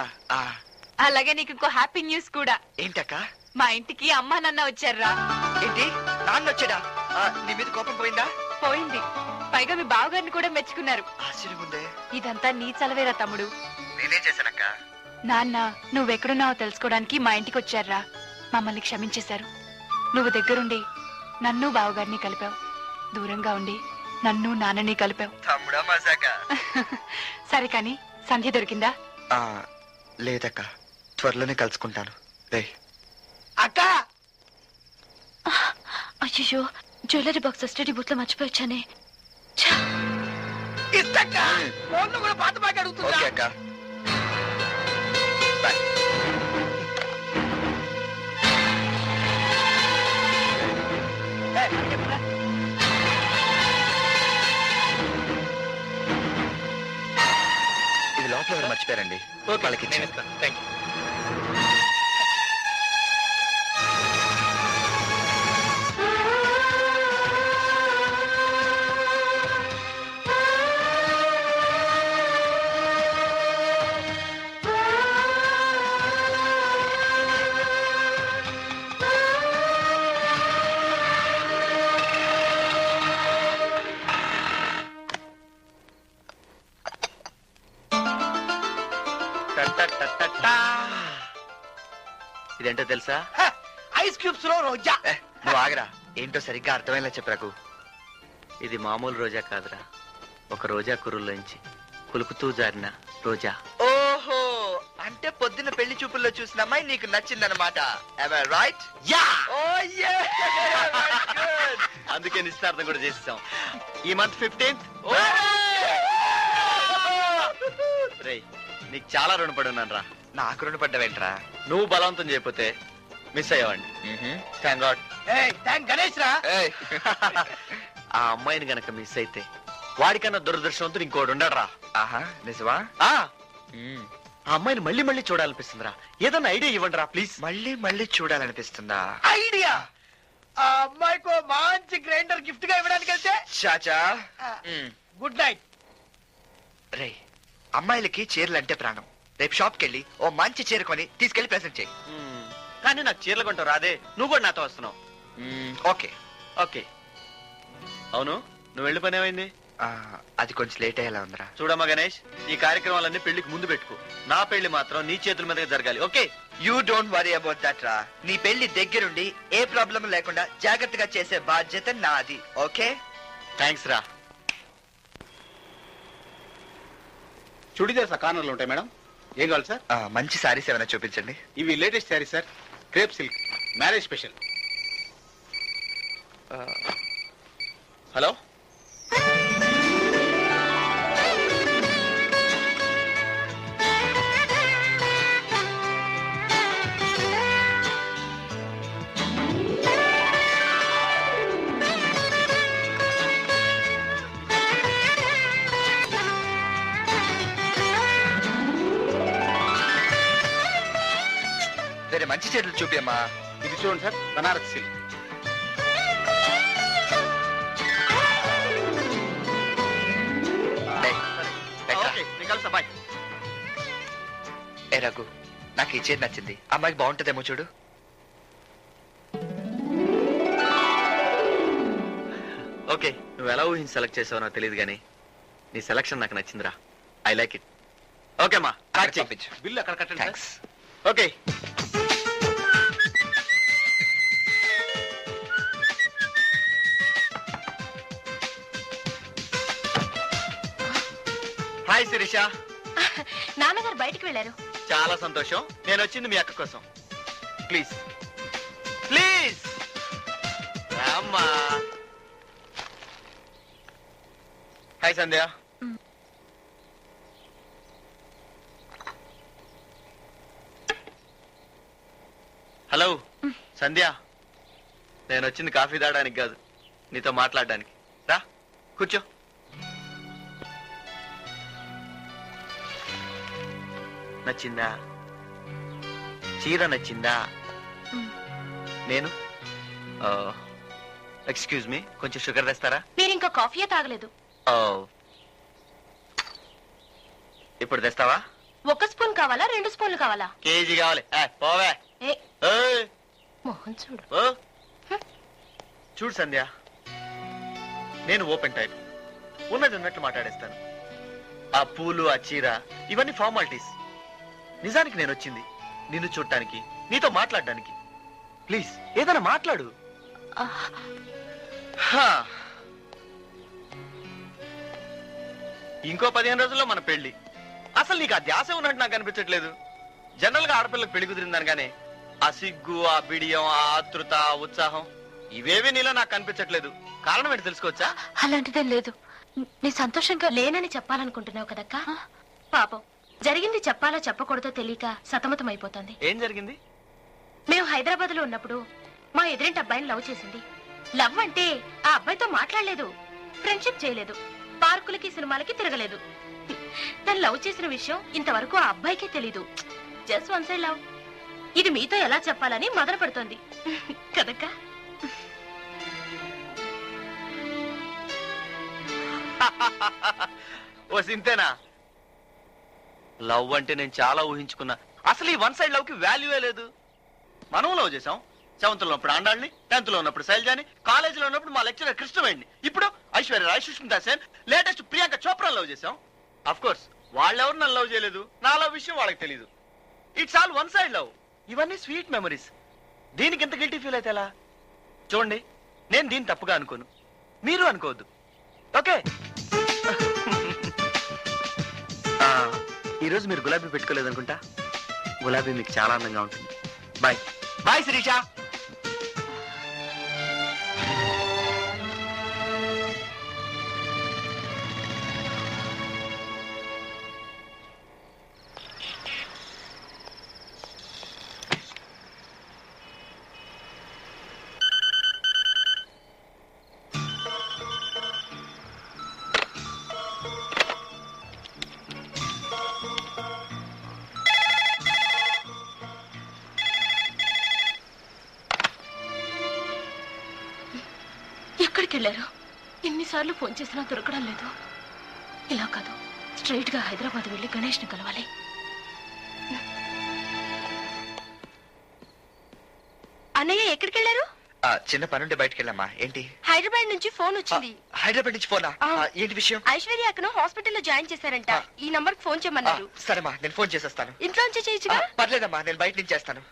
అలాగే నీకు ఇంకో హ్యాపీ న్యూస్ కూడా. ఏంటక్క? మా ఇంటికి అమ్మా నాన్న వచ్చారా. ఏంటి, నాన్న వచ్చాడా? నీ మీద కోపం పోయిందా? పోయింది. పైగా మీ బావగారిని కూడా మెచ్చుకున్నారు. ఆశ్చర్యముందే. ఇదంతా నీ చలవేరా తమ్ముడు. నేనేం చేశానక్క? నాన్న నువ్వెక్కడున్నావో తెలుసుకోవడానికి మా ఇంటికి వచ్చారా. మమ్మల్ని క్షమించేశారు. నువ్వు దగ్గరుండి నన్ను బావగారిని కలిపావు. దూరంగా ఉండి నన్ను నాన్నని కలిపావు. తమ్ముడా మజాగా. సరే కాని సంధ్య దొరికిందా? లేదక్క, త్వరలోనే కలుసుకుంటాను. అక్క, అయ్యో జ్యువెలరీ బాక్స్ స్టడీ బూత్ లో మర్చిపోవచ్చానే. ఇస్తక్క ఫోన్ కూడా పాత బాగా అడుగుతుందా? ఓకే అక్క, బాయ్. ఇది లోపల ఎవరు మర్చిపోయారండి, వాళ్ళకి ఇచ్చేయండి. Thank you. ఇదేంటో తెలుసా? ఐస్ క్యూబ్స్ లో రోజా. నువ్వు ఆగరా, ఏంటో సరిగ్గా అర్థమయ్యేలా చెప్పరాకు. ఇది మామూలు రోజా కాదురా, ఒక రోజా కుర్రుల్లోంచి కులుకుతూ జారిన రోజా. ఓహో, అంటే పొద్దున్న పెళ్లి చూపుల్లో చూసిన అమ్మాయి నీకు నచ్చిందన్నమాట. రైట్? యా. అందుకే నిశ్చితార్థం కూడా చేస్తాం ఈ మంత్ 15th. రేయ్, నీకు చాలా రుణపడి ఉన్నాను రా. నాకు రుణపడ్డావేంట్రా? నువ్వు బలవంతం చేయకపోతే మిస్ అయ్యావండి. Thank God. థ్యాంక్ గణేష్ రా. ఆ అమ్మాయిని గనక మిస్ అయితే వాడికన్నా దురదృష్టవంతుడు ఇంకోటి ఉండడరా. ఆహా, నిజమా? ఆ అమ్మాయిని మళ్ళీ మళ్ళీ చూడాలనిపిస్తుందిరా. ఏదన్నా ఐడియా ఇవ్వండి రా ప్లీజ్. మళ్ళీ మళ్ళీ చూడాలనిపిస్తుందా? ఐడియా, ఆ అమ్మాయికి మంచి గ్రైండర్ గిఫ్ట్ గా ఇవ్వడానికి వెళ్తే. చాచా, గుడ్ నైట్. రే, అమ్మాయిలకి చీరలు అంటే ప్రాణం. రేపు షాప్ కెళ్ళి ఓ మంచి చీర కొని తీసుకెళ్లి ప్రెజెంట్ చేయి. కానీ నాకు చీరలు కొంటావు రాదే, నువ్వు కూడా నాతో వస్తున్నావు. Okay okay. అవును, నువ్వు వెళ్ళి పని ఏమైంది? అది కొంచెం లేట్ అయ్యేలా ఉందిరా. చూడమ్మా గణేష్, ఈ కార్యక్రమాలన్నీ పెళ్లికి ముందు పెట్టుకో. నా పెళ్లి మాత్రం నీ చేతుల మీదగా జరగాలి. Okay? You don't worry about that రా. నీ పెళ్లి దగ్గరుండి ఏ ప్రాబ్లం లేకుండా జాగ్రత్తగా చేసే బాధ్యత నాది. ఓకే? థ్యాంక్స్ రా. చుడిదార్స్ కార్నర్ లో ఉంటాయి మేడం. ఏం కావాలి సార్? మంచి సారీస్ ఏమైనా చూపించండి. ఇవి latest sari sir, crepe silk, marriage special. Hello, వేరే మంచి చీరలు చూపియమ్మా. ఇది చూడండి సార్, బనారస్ సిల్క్. ఏ రఘు, నాకు ఈ చీర నచ్చింది. అమ్మాయికి బాగుంటుందేమో చూడు. ఓకే, నువ్వు ఎలా ఊహించి సెలెక్ట్ చేసావో నాకు తెలియదు కానీ నీ సెలక్షన్ నాకు నచ్చిందిరా. I like it. ఓకే అమ్మా, పంపించు. బిల్లు అక్కడ కట్టండి. థ్యాంక్స్. ఓకే. హాయ్ శిరీష. నాన్నగారు బయటికి వెళ్ళారు. చాలా సంతోషం. నేను వచ్చింది మీ అక్క కోసం. ప్లీజ్ ప్లీజ్ రామ్మా. హాయ్ సంధ్య. హలో సంధ్య, నేను వచ్చింది కాఫీ తాగడానికి కాదు, నీతో మాట్లాడడానికి. రా కూర్చో. నచ్చిందా చీర? నచ్చిందా? నేను ఎక్స్క్యూజ్ మీ, కొంచెం షుగర్ తెస్తారా? మీరు ఇంకా కాఫీయే తాగలేదు. ఇప్పుడు తెస్తావా? 1 స్పూన్ కావాలా 2 స్పూన్లు కావాలా? కేజీ కావాలి. పోవే. మోహన్ చూడు. చూడు సంధ్య, నేను ఓపెన్ టైప్, ఉన్నది ఉన్నట్లు మాట్లాడేస్తాను. ఆ పూలు, ఆ చీర, ఇవన్నీ ఫార్మాలిటీస్. నిజానికి నేను వచ్చింది నిన్ను చూడటానికి, నీతో మాట్లాడడానికి. ప్లీజ్ ఏదైనా మాట్లాడు. ఇంకో 15 రోజుల్లో మన పెళ్లి. అసలు నీకు ఆ ధ్యాస ఉన్నట్టు నాకు అనిపించట్లేదు. జనరల్ గా ఆడపిల్లలకు పెళ్లి కుదిరిందనగానే ఆ సిగ్గు, ఆ బిడియం, ఆ ఆతృత, ఆ ఉత్సాహం ఇవేవి నీలో నాకు కనిపించట్లేదు. కారణం ఏంటి తెలుసుకోవచ్చా? అలాంటిదేం లేదు. నీ సంతోషంగా లేనని చెప్పాలనుకుంటున్నావు కదక్క. పాపం జరిగింది చెప్పాలో చెప్పకూడదో తెలియక సతమతం అయిపోతుంది. ఏం జరిగింది? మేము హైదరాబాద్ లో ఉన్నప్పుడు మా ఎదురింటి అబ్బాయిని లవ్ చేసింది. లవ్ అంటే ఆ అబ్బాయితో మాట్లాడలేదు, ఫ్రెండ్షిప్ చేయలేదు, పార్కులకి సినిమాలకి తిరగలేదు. తను లవ్ చేసిన విషయం ఇంతవరకు ఆ అబ్బాయికే తెలీదు. Just one side love. ఇది మీతో ఎలా చెప్పాలని మొదలు పెడుతోంది కదక్క. ఓ సింతేనా? లవ్ అంటే నేను చాలా ఊహించుకున్నా. అసలు ఈ వన్ సైడ్ లవ్ కి వాల్యూవే లేదు. మనం లవ్ చేసాం. 7th లో ఉన్నప్పుడు ఆండాళ్ళని, 10th లో ఉన్నప్పుడు శైలజాని, కాలేజీలో ఉన్నప్పుడు మా లెక్చరర్ కృష్ణవేణి, ఇప్పుడు ఐశ్వర్య రాయ్, సుష్మితా సేన్, లేటెస్ట్ ప్రియాంక చోప్రా లవ్ చేసాం. అఫ్ కోర్స్ వాళ్ళెవరు నన్ను లవ్ చేయలేదు. నా లవ్ విషయం వాళ్ళకి తెలీదు. It's all one side love. ఇవన్నీ స్వీట్ మెమరీస్. దీనికి ఎంత గిల్టీ ఫీల్ అయితే ఎలా? చూడండి, నేను దీన్ని తప్పుగా అనుకోను, మీరు అనుకోవద్దు. ఓకే? ఈరోజు మీరు గులాబీ పెట్టుకోలేదనుకుంటా. గులాబీ మీకు చాలా అందంగా ఉంటుంది. Bye bye Shirisha. ఎక్కడికి వెళ్ళారు? ఎన్నిసార్లు ఫోన్ చేసినా దొరకడం లేదు. ఇలా కాదు, స్ట్రైట్ గా హైదరాబాద్ వెళ్ళి గణేష్ ని కలవాలి. అన్నయ్య ఎక్కడికి వెళ్ళారు? చిన్న పనుంటే బయటకు వెళ్ళమ్మా. ఏంటి? హైదరాబాద్ నుంచి ఫోన్ వచ్చింది. హైదరాబాద్ నుంచి ఫోనా? ఏంటి విషయం? ఐశ్వర్య అక్కను హాస్పిటల్లో జాయిన్ చేశారంట. ఈ నంబర్ కి ఫోన్ చేయమన్నారు. సరేమ్మా, నేను ఫోన్ చేసేస్తాను. ఇంట్లో నుంచి చేయొచ్చుగా? పర్లేదమ్మా, నేను బయట నుంచి చేస్తాను.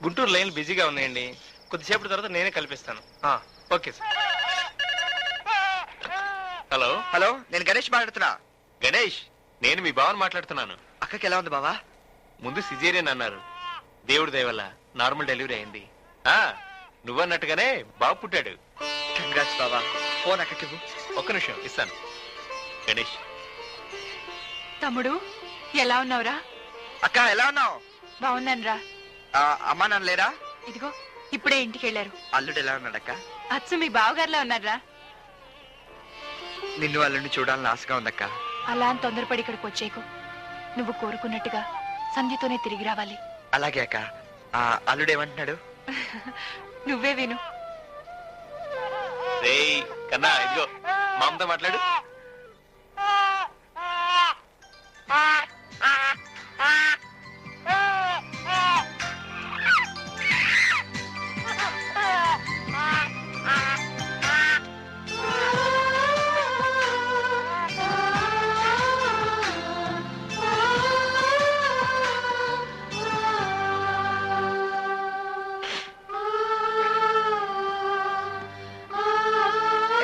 గుంటూరు లైన్లు బిజీగా ఉన్నాయండి, కొద్దిసేపటి తర్వాత నేనే కల్పిస్తాను. Okay sir. హలో హలో, నేను గణేష్ మాట్లాడుతున్నా. గణేష్, నేను మీ బావని మాట్లాడుతున్నాను. అక్కకి ఎలా ఉంది బావా? ముందు సిజేరియన్ అన్నారు, దేవుడి దయ వల్ల నార్మల్ డెలివరీ అయింది. నువ్వన్నట్టుగానే బాబు పుట్టాడు. కంగ్రాట్స్ బావా. ఫోన్ అక్కకి. ఒక్క నిమిషం ఇస్తాను. గణేష్. తమ్ముడు ఎలా ఉన్నావురా? అక్క ఎలా ఉన్నావు? బాగున్నానురా. అమ్మా నాన్న లేరా? ఇదిగో ఇప్పుడే ఇంటికి వెళ్ళారు. అల్లుడు ఎలా ఉన్నాడు అక్క? అచ్చు మీ బావగారిలా ఉన్నారా? నిన్ను అల్లుడిని చూడాలని ఆశగా ఉందక్క. అలా అని తొందరపడి ఇక్కడికి వచ్చేకు. నువ్వు కోరుకున్నట్టుగా సంధ్యతోనే తిరిగి రావాలి. అలాగే అక్క. అల్లుడు ఏమంటున్నాడు? నువ్వే విను. కన్నా ఇదిగో మామతో మాట్లాడు.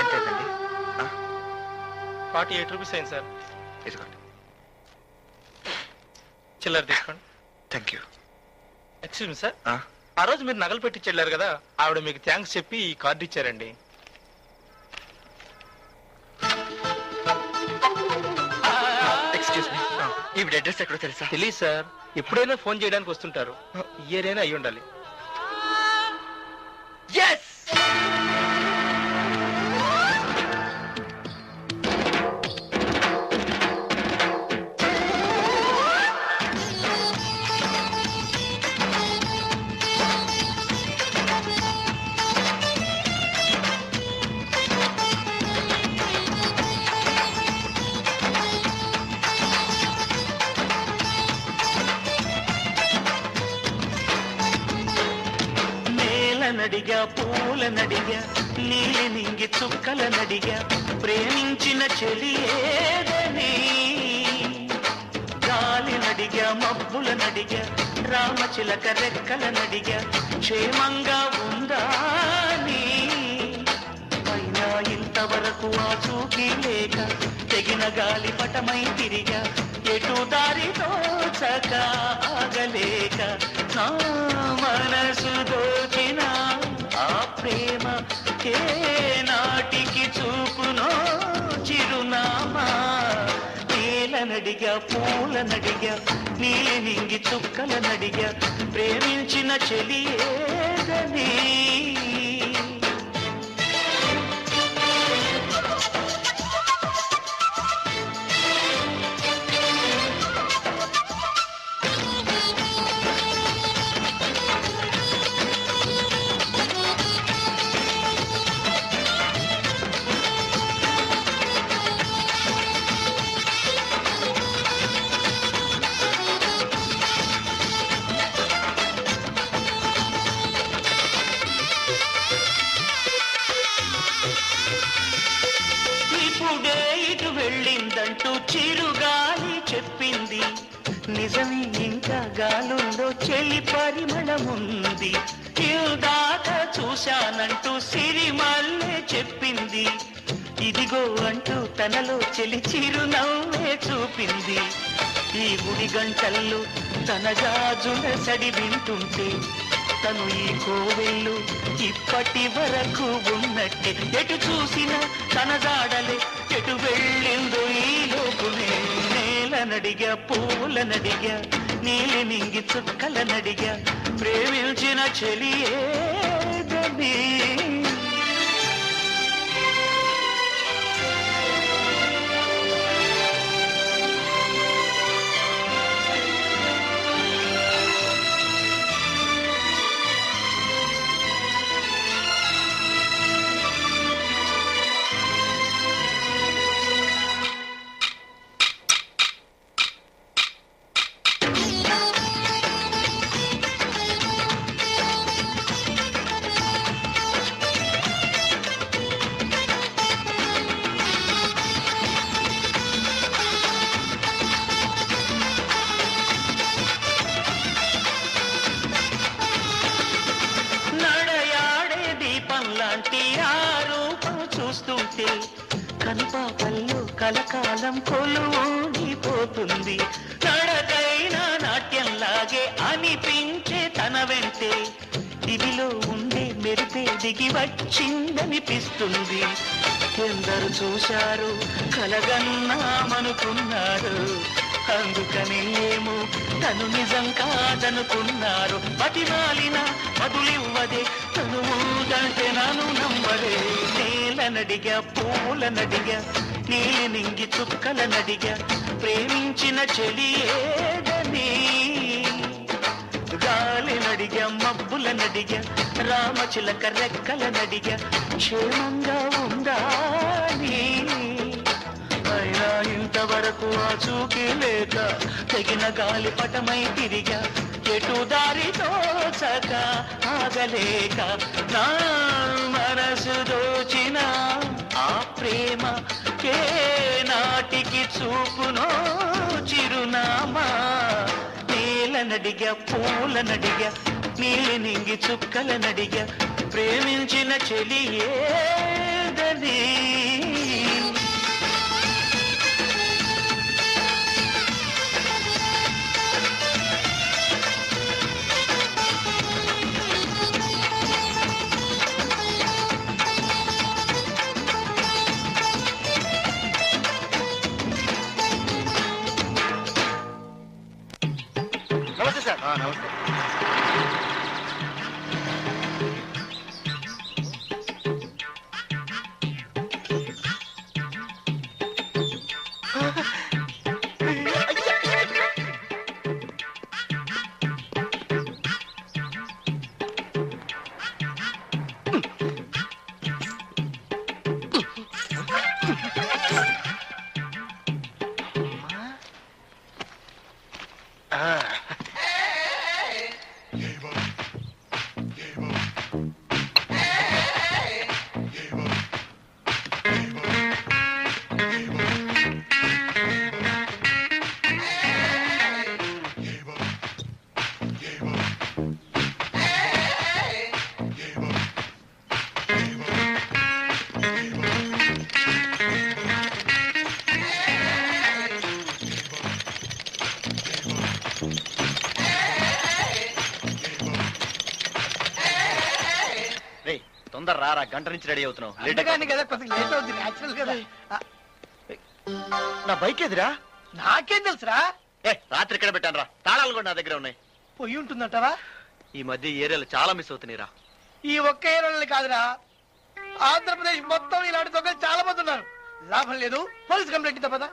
ఎంతైందండి? 48 రూపీస్ అయింది సార్. తీసుకోండి. చిల్లర తీసుకోండి. Thank you. Excuse me sir, ఆ రోజు మీరు నగలు పెట్టి చెల్లారు కదా, ఆవిడ మీకు థ్యాంక్స్ చెప్పి ఈ కార్డు ఇచ్చారండి. ఎక్స్క్యూజ్ మీ, ఈవిడ అడ్రస్ ఎక్కడో తెలుసా? తెలియదు సార్, ఎప్పుడైనా ఫోన్ చేయడానికి వస్తుంటారు. ఈ ఏరియానే అయి ఉండాలి. Yes! నడిగా పూల నడిగా నీలి నింగి చుక్కల నడిగా ప్రేమించిన చెలియేదని గాలి నడిగా మబ్బుల నడిగా రామచిలక రెక్కల నడిగా క్షేమంగా ఉందా నీ పైన ఇంతవరకు ఆ చూకి లేక తెగిన గాలి పటమై తిరిగా ఎటు దారి తోచక ఆగలేక నా మనసు దోచిన ఆ ప్రేమ ఏ నాటికి చూపునో చిరునామా నీల నడిగా పూల నడిగా నీలి నింగి చుక్కల నడిగా ప్రేమించిన చెలియేదని ఈవుడే ఇటు వెళ్ళిందంటూ చిరుగాలి చెప్పింది. నిజమే ఇంకా గాలుందో చెలి పరిమళముంది. దాకా చూశానంటూ సిరిమల్లే చెప్పింది. ఇదిగో అంటూ తనలో చెలి చిరునవ్వే చూపింది. ఈ గుడి గంటల్లో తన గాజుల సడి వింటుంటే తను ఈ కోవెళ్ళు ఇప్పటి వరకు ఉన్నట్టే. ఎటు చూసినా తన జాడలే, ఎటు వెళ్ళిందో ఈ లోపునే. నేలనడిగా పూలనడిగా నీలి నింగి చుక్కలనడిగా ప్రేమించిన చెలియేదని. కనుపాపల్లో కలకాలం కొలువుడిపోతుంది. నడకైన నాట్యంలాగే అనిపించే తన వెంటే దివిలో ఉండే మెరిపే దిగి వచ్చిందనిపిస్తుంది. ఎందరు చూశారు కలగన్నామనుకున్నారు, అందుకని ఏమో తను నిజం కాదనుకున్నారు. బతిమాలిన బదులివ్వదే తను ఊదంటే నన్ను నమ్మదే. నేలనడిగా పూలనడిగా నీలి నింగి చుక్కలనడిగా ప్రేమించిన చెలియేదని. గాలినడిగా మబ్బులనడిగా రామచిలక రెక్కలనడిగా క్షేమంగా ఉందా నీ. అయినా ఇంతవరకు ఆ చూకి లేక తెగిన గాలి పటమై తిరిగా ఎటు దారి తోచక ఆగలేక నా మనసు దోచిన ఆ ప్రేమ ఏ నాటికి చూపునో చిరునామా. నేలనడిగా పూలనడిగా నీలి నింగి చుక్కలనడిగా ప్రేమించిన చెలియేదని. నమస్తే సార్. నమస్తే. తొందర రారా, గంట నుంచి రెడీ అవుతున్నావు. కదా కొద్దిగా లేట్ అవుతుంది, న్యాచురల్ కదా. నా బైక్ ఎదురా? నాకేం తెలుసురా? రాత్రి ఇక్కడ పెట్టాను రా, తాళాలు కూడా నా దగ్గర ఉన్నాయి. పొయ్యి ఉంటుందంటావా? ఈ మధ్య ఏరియాలో చాలా మిస్ అవుతున్నాయిరా. ఈ ఒక్క ఏరియాలో కాదురా, ఆంధ్రప్రదేశ్ మొత్తం ఇలాంటి దొంగలు చాలా మంది ఉన్నారు. లాభం లేదు, పోలీస్ కంప్లైంట్ ఇద్దా పదా.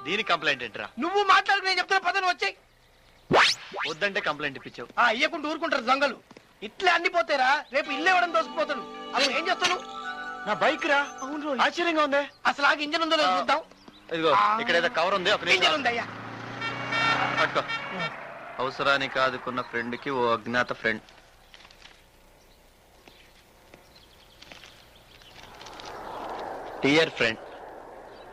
దీని కంప్లైంట్ ఏంట్రా? నువ్వు మాట్లాడుకు నేను చెప్తున్నా పదను వచ్చాయి. వద్దంటే కంప్లైంట్ ఇప్పించావు. ఇయ్యకుండా ఊరుకుంటారు దొంగలు. ఇట్లే అన్ని పోతారా, రేపు ఇల్లు ఇవ్వడం దోసుకుపోతాడు. అసలు ఏం చేస్తాను? నా బైక్ రా. అవును, ఆశ్చర్యంగా ఉంది. అసలు ఆగి ఇంజన్ ఉందో చూద్దాం. ఇదిగో ఇక్కడ ఏదో కవర్ ఉంది, ఒక ఇంజన్ ఉందయ్యా. పట్టుకో. అవసరానికి ఆదుకున్న ఫ్రెండ్ కి ఓ అజ్ఞాత ఫ్రెండ్. డియర్ ఫ్రెండ్,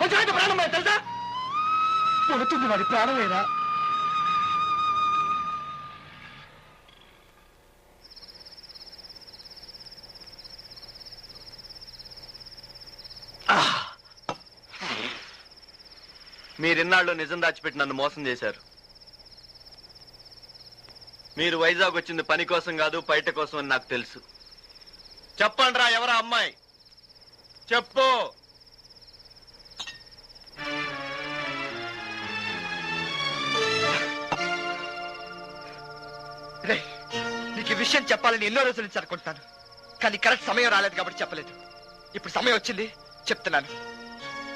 కొంచెం ప్రాణం తెలుసా? పోతుంది వాడి ప్రాణమేనా? మీరిన్నాళ్ళు నిజం దాచిపెట్టి నన్ను మోసం చేశారు. మీరు వైజాగ్ వచ్చింది పని కోసం కాదు, బయట కోసం అని నాకు తెలుసు. చెప్పండి రా, ఎవరా అమ్మాయి? చెప్పు. నీకు ఈ విషయం చెప్పాలని ఎన్నో రోజుల నుంచి అనుకుంటున్నాను, కానీ కరెక్ట్ సమయం రాలేదు కాబట్టి చెప్పలేదు. ఇప్పుడు సమయం వచ్చింది, చెప్తున్నాను.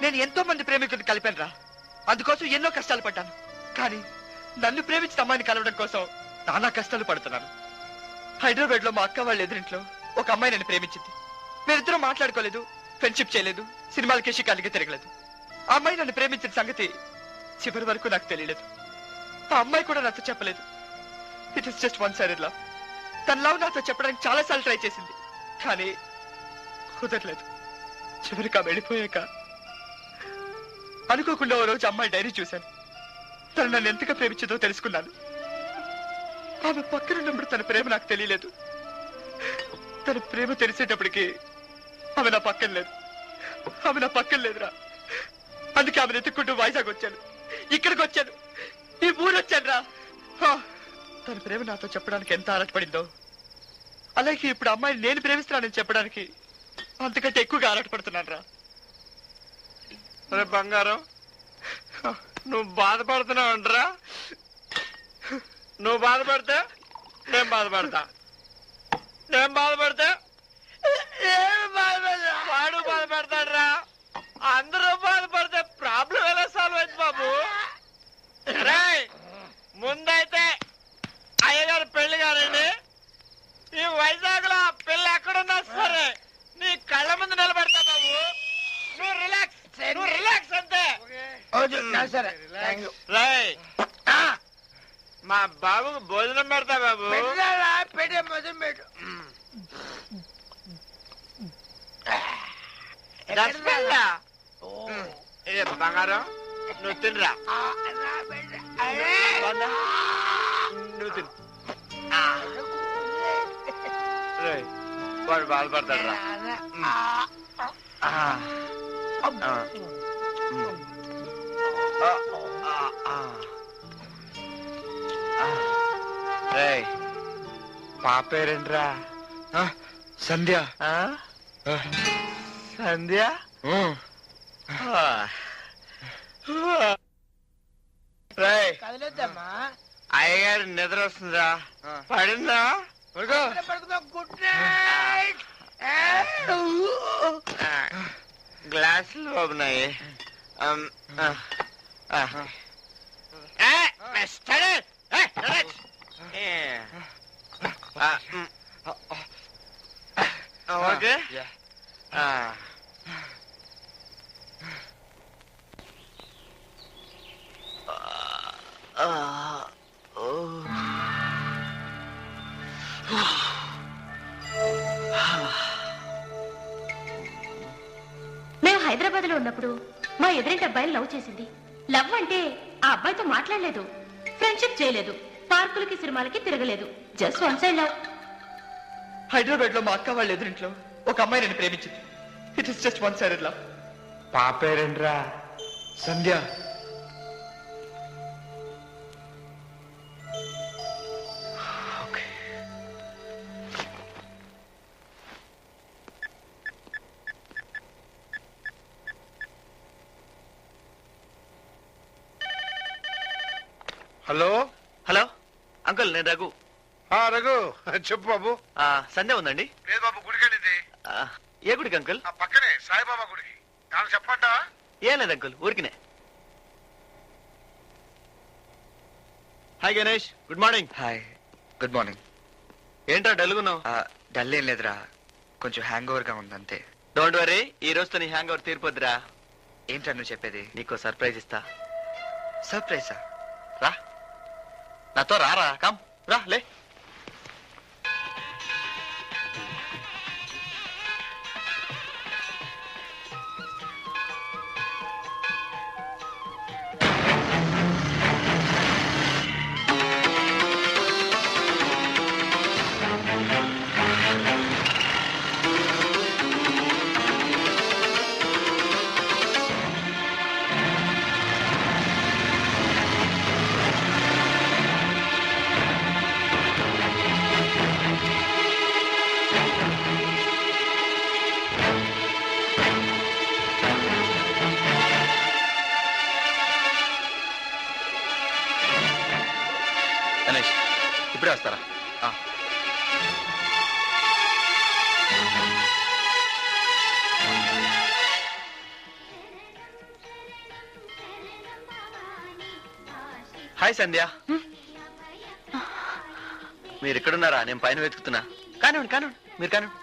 నేను ఎంతో మంది ప్రేమికులను కలిపాను రా, అందుకోసం ఎన్నో కష్టాలు పడ్డాను. కానీ నన్ను ప్రేమించిన అమ్మాయిని కలవడం కోసం నానా కష్టాలు పడుతున్నాను. హైదరాబాద్ లో మా అక్క వాళ్ళ ఎదురింట్లో ఒక అమ్మాయి నన్ను ప్రేమించింది. మేమిద్దరం మాట్లాడుకోలేదు, ఫ్రెండ్షిప్ చేయలేదు, సినిమాలకి షికార్లకి తిరగలేదు. ఆ అమ్మాయి నన్ను ప్రేమించిన సంగతి చివరి వరకు నాకు తెలియలేదు. ఆ అమ్మాయి కూడా నాతో చెప్పలేదు. It is just one sided love. తన లవ్ నాతో చెప్పడానికి చాలా సార్లు ట్రై చేసింది, కానీ కుదరలేదు. చివరికి ఆమె వెళ్ళిపోయాక అనుకోకుండా ఓ రోజు అమ్మాయి డైరీ చూశాను. తను నన్ను ఎంతగా ప్రేమించిందో తెలుసుకున్నాను. ఆమె పక్కనున్నప్పుడు తన ప్రేమ నాకు తెలియలేదు. తన ప్రేమ తెలిసేటప్పటికి ఆమె నా పక్కన లేదు. ఆమె నా పక్కన లేదురా. అందుకే ఆమెను ఎత్తుక్కుంటూ వైజాగ్ వచ్చాను, ఇక్కడికి వచ్చాను, ఈ ఊరు వచ్చాను రా. తన ప్రేమ నాతో చెప్పడానికి ఎంత ఆరాటపడిందో, అలాగే ఇప్పుడు అమ్మాయిని నేను ప్రేమిస్తున్నానని చెప్పడానికి అంతకంటే ఎక్కువగా ఆరాటపడుతున్నాను రా. అరే బంగారం, నువ్వు బాధపడుతున్నావు అంటరా? నువ్వు బాధపడితే నేను బాధపడతా, నేను బాధపడితే వాడు బాధపడతాడరా. అందరూ బాధపడితే ప్రాబ్లం ఎలా సాల్వ్ అయింది బాబు? ముందైతే అయ్యగారు పెళ్లి గారండి, ఈ వైజాగ్ లో పెళ్లి ఎక్కడున్నా సరే నీ కళ్ళ ముందు నిలబెడతా బాబు. నువ్వు రిలాక్స్, నువ్వు రిలాక్స్ అంతే. మా బాబుకు భోజనం పెడతా బాబు. ఇదే బంగారం, నువ్వు తినరా. నువ్వు తిను. వాడు బాధపడతాడు రా. పాపేరేంట్రా? సంధ్య. సంధ్య? అయ్యగారు నిద్ర వస్తుందా? పడిందా? గ్లాసులు బాగున్నాయి. ఓకే. మేము హైదరాబాద్ లో ఉన్నప్పుడు మా ఎదురింటి అబ్బాయిని లవ్ చేసింది. లవ్ అంటే ఆ అబ్బాయితో మాట్లాడలేదు, ఫ్రెండ్షిప్ చేయలేదు, పార్కులకి సినిమాలకి తిరగలేదు. Just one side love. Hyderabad లో మా అక్క వాళ్ళ ఎదురింట్లో ఒక అమ్మాయి నన్ను ప్రేమించింది. It is just one sided love. పాపేరేంట్రా? సంధ్య. హలో. హలో అంకుల్, నేను రఘు. రఘు చెప్పు బాబు. సంధ్య ఉందండి? లేదు బాబు, గుడికెళ్ళింది. ఏ గుడికి అంకుల్? పక్కనే సాయిబాబా గుడికి. నాకు చెప్పంటా? ఏం లేదు అంకుల్, ఊరికినే. Hi Ganesh, good morning. Hi, good morning. ఏంటో డల్గున్నావు? డల్ ఏం లేదురా, కొంచెం హ్యాంగ్ ఓవర్ గా ఉందంతే. డోంట్ వరీ, ఈ రోజుతో నీ హ్యాంగ్ ఓవర్ తీరిపోద్దిరా. ఏంట్రా నువ్వు చెప్పేది? నీకో సర్ప్రైజ్ ఇస్తా. సర్ప్రైజా? రా, నాతో రారా. కమ్ రా, లే. ఇప్పుడే వస్తారా? హాయ్ సంధ్య. మీరు ఎక్కడున్నారా? నేను పైన వెతుకుతున్నా. కానివ్వండి కానివ్వండి, మీరు కానివ్వండి.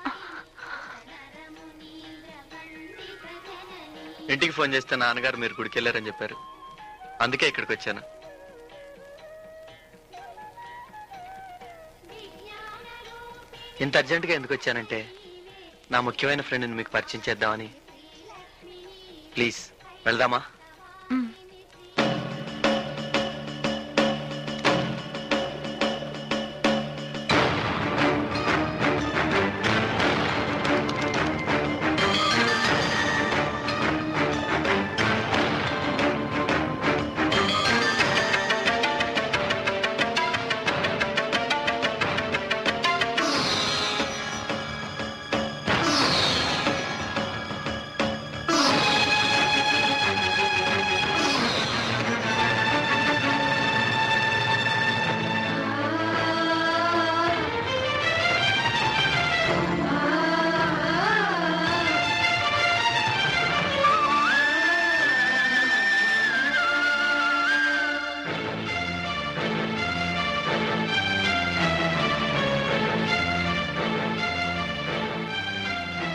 ఇంటికి ఫోన్ చేస్తే నాన్నగారు మీరు గుడికి వెళ్ళారని చెప్పారు. అందుకే ఇక్కడికి వచ్చాను. ఇంత అర్జెంటుగా ఎందుకు వచ్చానంటే నా ముఖ్యమైన ఫ్రెండ్ని మీకు పరిచయం చేద్దామని. ప్లీజ్ వెళ్దామా?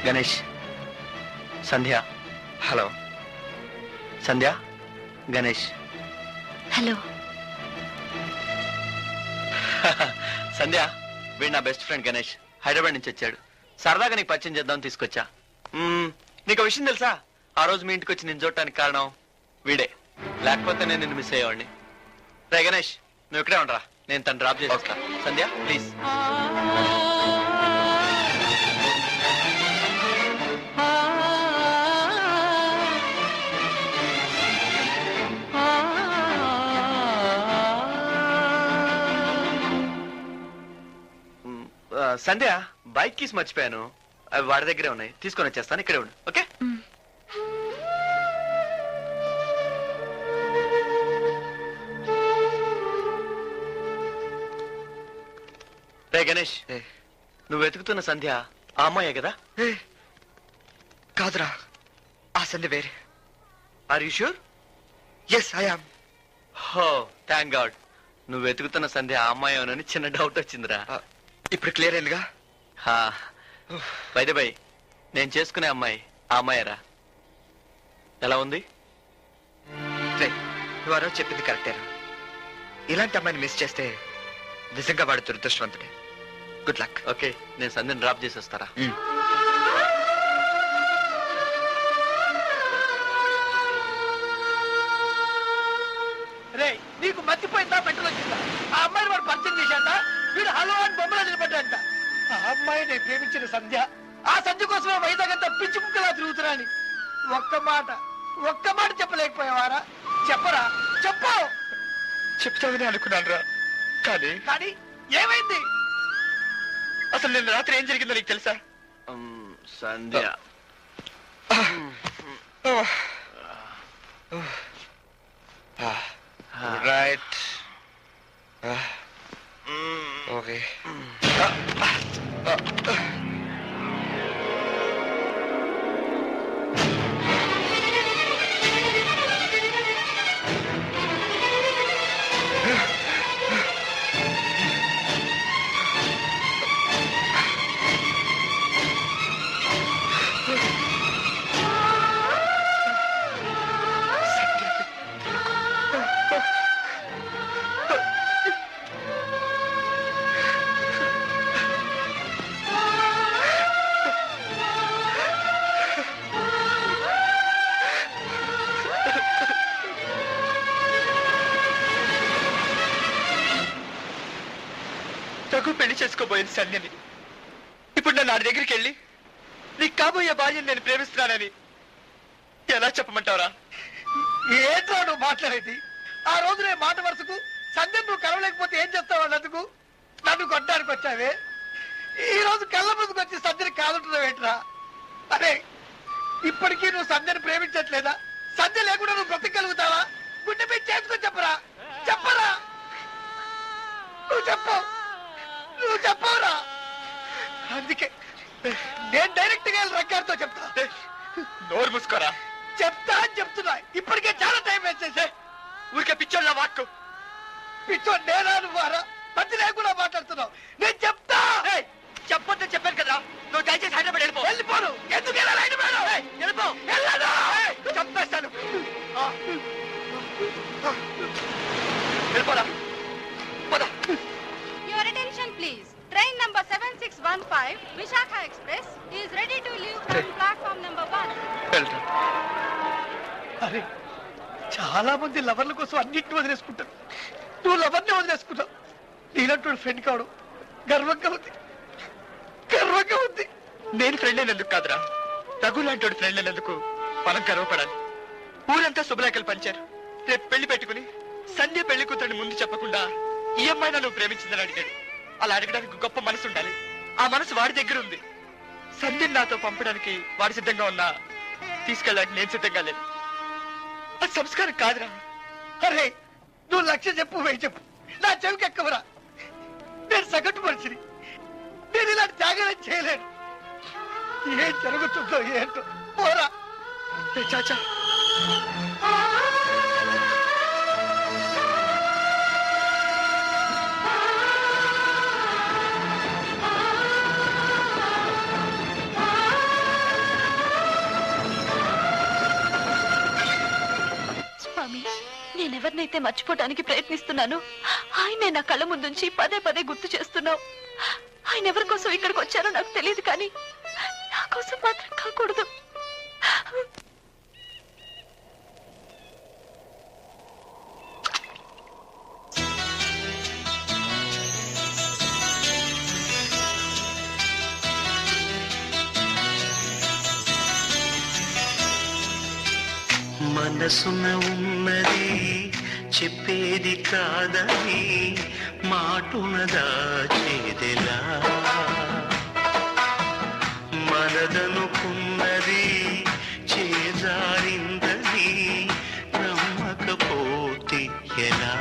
గణేష్, సంధ్య. హలో సంధ్య, గణేష్. హలో సంధ్య, వీడు నా బెస్ట్ ఫ్రెండ్ గణేష్. హైదరాబాద్ నుంచి వచ్చాడు. సరదాగా నీకు పరిచయం చేద్దామని తీసుకొచ్చా. నీకు విషయం తెలుసా? ఆ రోజు మీ ఇంటికి వచ్చి నేను చూడటానికి కారణం వీడే. లేకపోతే నేను నిన్ను మిస్ అయ్యేవాడిని. రే గణేష్, నువ్వు ఇక్కడే ఉండరా, నేను తను డ్రాప్ చేసి వస్తా. సంధ్య ప్లీజ్. సంధ్య, బైక్ కీస్ మర్చిపోయాను. అవి వాడి దగ్గరే ఉన్నాయి, తీసుకొని వచ్చేస్తాను. ఇక్కడే ఉండు, ఓకే? రే గణేష్, నువ్వు వెతుకుతున్న సంధ్య ఆ అమ్మాయే కదా? కాదురా, ఆ సంధ్య వేరే. Are you sure? Yes I am. హో థ్యాంక్ గాడ్. నువ్వు వెతుకుతున్న సంధ్య ఆ అమ్మాయేనని చిన్న డౌట్ వచ్చిందిరా. ఇప్పుడు క్లియర్ అయిందిగా? బై బై, నేను చేసుకునే అమ్మాయి ఆ అమ్మాయిరా. ఎలా ఉంది? నువ్వు ఆ రోజు చెప్పింది కరెక్టేరా. ఇలాంటి అమ్మాయిని మిస్ చేస్తే నిజంగా వాడు దురదృష్టవంతుడే. Good luck. ఓకే, నేను సంధ్యని డ్రాప్ చేసి వస్తారా? రే, నీకు మర్చిపోయిందా? పెట్రోల్ వచ్చిందా? ఆ అమ్మాయిని వాడు పరిచయం చేశాడ. వీడు హలో అని బొమ్మలో నిలబడ్డాంట. ఆ అమ్మాయి నేను ప్రేమించిన సంధ్య. ఆ సంధ్య కోసమే వైజాగ్ అంతా పిచ్చి ముక్కలా తిరుగుతున్నాని. ఒక్క మాట చెప్పలేకపోయావారా? చెప్పరా, చెప్పు. చెప్తావని అనుకున్నాను రా, కానీ ఏమైంది? అసలు నేను రాత్రి ఏం జరిగిందో నీకు తెలుసా? సంధ్య రైట్. ఓకే. పెళ్లి చేసుకోబోయింది సంధ్యని. ఇప్పుడు నన్ను ఆడి దగ్గరికి వెళ్ళి నీకు కాబోయే భార్యని నేను ప్రేమిస్తున్నానని ఎలా చెప్పమంటావురా? ఏంట్రా నువ్వు మాట్లాడేది? ఆ రోజు నేను మాట వరుసకు సంధ్యను నువ్వు కలవలేకపోతే ఏం చేస్తావు అన్నందుకు నన్ను కొట్టడానికి వచ్చావే. ఈ రోజు కళ్ళ ముందుకు వచ్చి సంధ్యని కాదుంటున్నావు ఏంట్రా? అరే, ఇప్పటికీ నువ్వు సంధ్యని ప్రేమించట్లేదా? సంధ్య లేకుండా నువ్వు బ్రతకగలుగుతావా? గుండె మీద చేసుకొని చెప్పరా, చెప్పరా, నువ్వు చెప్పు. నోరు మూసుకోరా. చెప్తా అని చెప్తున్నా, ఇప్పటికే చాలా టైం వేస్ట్ చేసే. ఊరికే పిచ్చోళ్ళ వాక్కు. పిచ్చో నేనా నువ్వారా? ప్రతి లేకుండా మాట్లాడుతున్నావు. నేను చెప్తా. చెప్పొద్దని చెప్పాను కదా. నువ్వు దయచేసి హైదరాబాద్ వెళ్ళిపో. వెళ్ళిపోను. ఎందుకు వెళ్ళాలి హైదరాబాద్? వెళ్ళిపో. వెళ్ళను. చంపేస్తాను. వెళ్ళిపోరా. Your attention please. Train number 7615 Vishakha Express is ready to leave from platform number 1. అరే, చాలా మంది లవర్ల కోసం అన్నింటిని వదిలేసుకుంటారు. నువ్వు లవర్ని వదిలేసుకున్నావు. నీలంటూ ఫ్రెండ్ కావడం గర్వంగా ఉంది, గర్వంగా ఉంది. నేను ఫ్రెండ్ అయినందుకు కాదురా, రఘు లాంటి ఫ్రెండ్ అయినందుకు మనం గర్వపడాలి. ఊరంతా శుభలేఖలు పంచారు. రేపు పెళ్లి పెట్టుకుని సంధ్య పెళ్లి కూతురిని ముందు చెప్పకుండా ఈ అమ్మాయినా నువ్వు ప్రేమించిందని అడిగాడు. అలా అడగడానికి గొప్ప మనసు ఉండాలి. ఆ మనసు వాడి దగ్గర ఉంది. సంధ్యని నాతో పంపడానికి వాడు సిద్ధంగా ఉన్నా తీసుకెళ్ళడానికి నేను సిద్ధంగా లేదు. అది సంస్కారం కాదురా. అరే, నువ్వు లక్ష్య చెప్పు, వెయ్యి చెప్పు, నా చెవికి ఎక్కవరా. నేను సగటు మనిషిని. నేను ఇలాంటి త్యాగాలు చేయలేను. ఏం జరుగుతుందో ఏంటో. పోరా చాచా. స్వామి, నేనెవరినైతే మర్చిపోవడానికి ప్రయత్నిస్తున్నాను ఆయనే నా కళ్ళ ముందుంచి పదే పదే గుర్తు చేస్తున్నావు. ఆయన ఎవరి కోసం ఇక్కడికి వచ్చారో నాకు తెలియదు, కానీ నా కోసం మాత్రం కాకూడదు. మనసున ఉన్నది చెప్పేది కాదని మాటున దాచేదెలా, మనదనుకున్నది చేజారిందని నమ్మకపోతే ఎలా,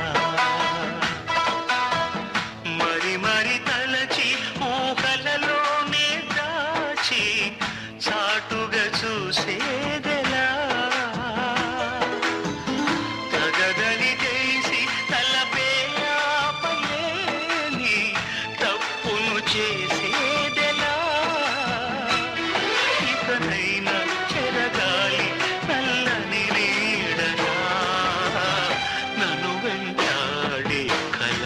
మరి మరి తలచి ఊహలలోనే దాచి చాటుగా చూసేదెలా, తగదని చేసి తలపే ఆపలేని తప్పును చేసేదెలా, ఇకనైనా చెరగాలి నల్లని నీడగా నన్ను వెంటాడే కళ,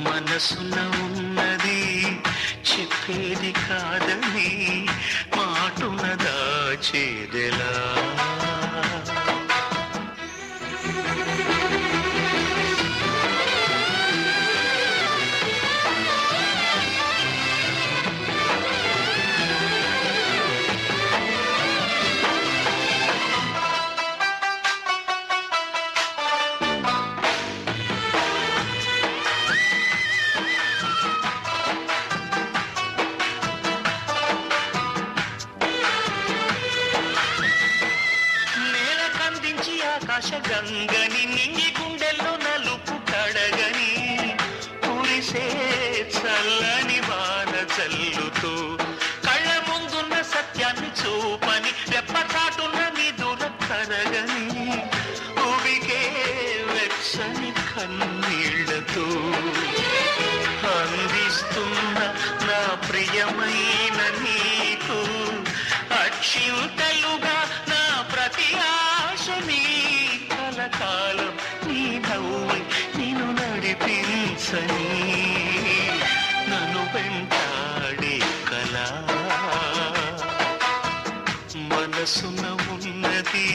మనసున ఉన్నది చెప్పేది కాదని మాటున దాచేదెలా. నేల కందించి ఆకాశ గంగని నింగి గుండెల్లో నలుపు కడగని కురిసే చల్లని వాన చల్లుతూ కళ్ళ ముందున్న సత్యాన్ని చూపని రెప్పచాటున్న నిదుర కరగని ఉవికే వెచ్చని కన్నీళ్లతో అందిస్తున్న నా ప్రియమైన నీకు అక్షింతలుగా నా ప్రతి ఆశని కలకాలం నీ నవ్వై నిన్ను నడిపించని నన్ను వెంటాడే కళ, మనసున ఉన్నది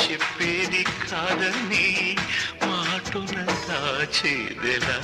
చెప్పేది కాదని మాటున దాచేదెలా.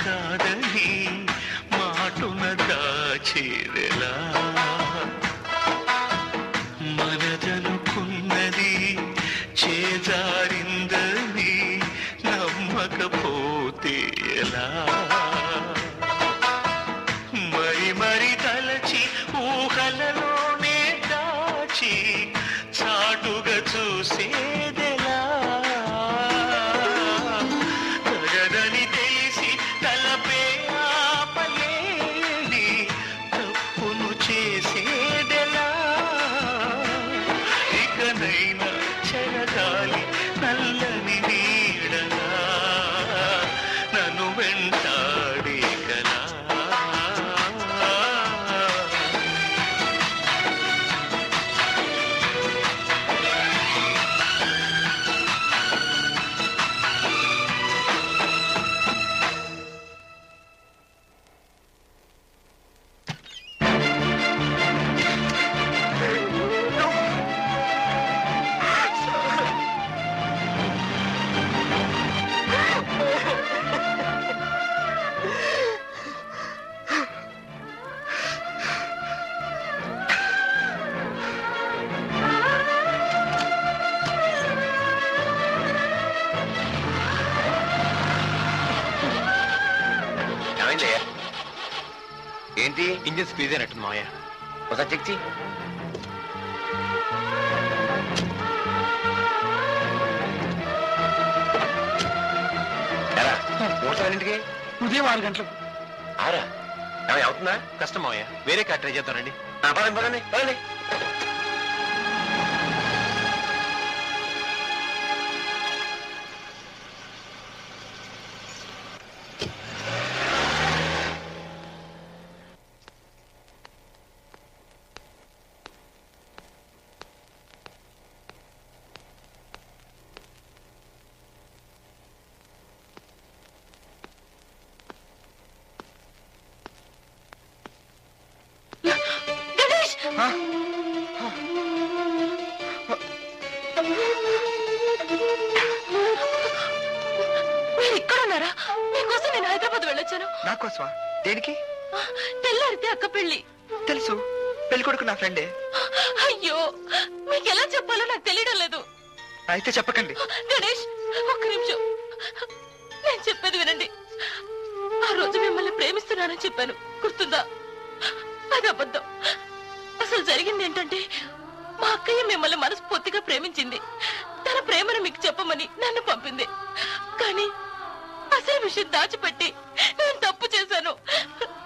కాదని మాటున దాచేదెలా మనదనుకున్నది చేజారిందని నమ్మకపోతే ఎలా మరి మరి తలచి ఊహలలోనే దాచి చాటుగా చూసేదెలా తగదని తెలిసి తలపే ఆపలేని తప్పును చేసేదెలా ఇకనైనా చెరగాలి నల్లని నీడలా నన్ను వెంటాడే కలా ఏంటి ఇంజిన్ స్పీడ్ అయినట్టుంది మావయ్య. ఒకసారి చెక్ చెయ్యి. ఇంటికి ఉదయం 6 గంటలకు. 6 ఏమై అవుతుందా? కష్టం మావయ్య, వేరే కార్ ట్రై చేద్దానండి. పదండి పదండి పదండి. మీరు ఇక్కడ ఉన్నారా? మీకోసం నేను హైదరాబాద్ వెళ్ళొచ్చాను. నాకోసమా? దేనికి? తెల్లారితే అక్క పెళ్లి. తెలుసు, పెళ్లి కొడుకు నా ఫ్రెండే. అయ్యో, మీకు ఎలా చెప్పాలో నాకు తెలియడం లేదు. అయితే చెప్పకండి. గణేష్, ఒక్క నిమిషం, నేను చెప్పేది వినండి. ఆ రోజు మిమ్మల్ని ప్రేమిస్తున్నానని చెప్పాను, గుర్తుందా? అది అబద్ధం. అసలు జరిగింది ఏంటంటే, మా అక్కయ్య మిమ్మల్ని మనస్ఫూర్తిగా ప్రేమించింది. తన ప్రేమను మీకు చెప్పమని నన్ను పంపింది. కానీ అసలు విషయం దాచిపెట్టి నేను తప్పు చేశాను.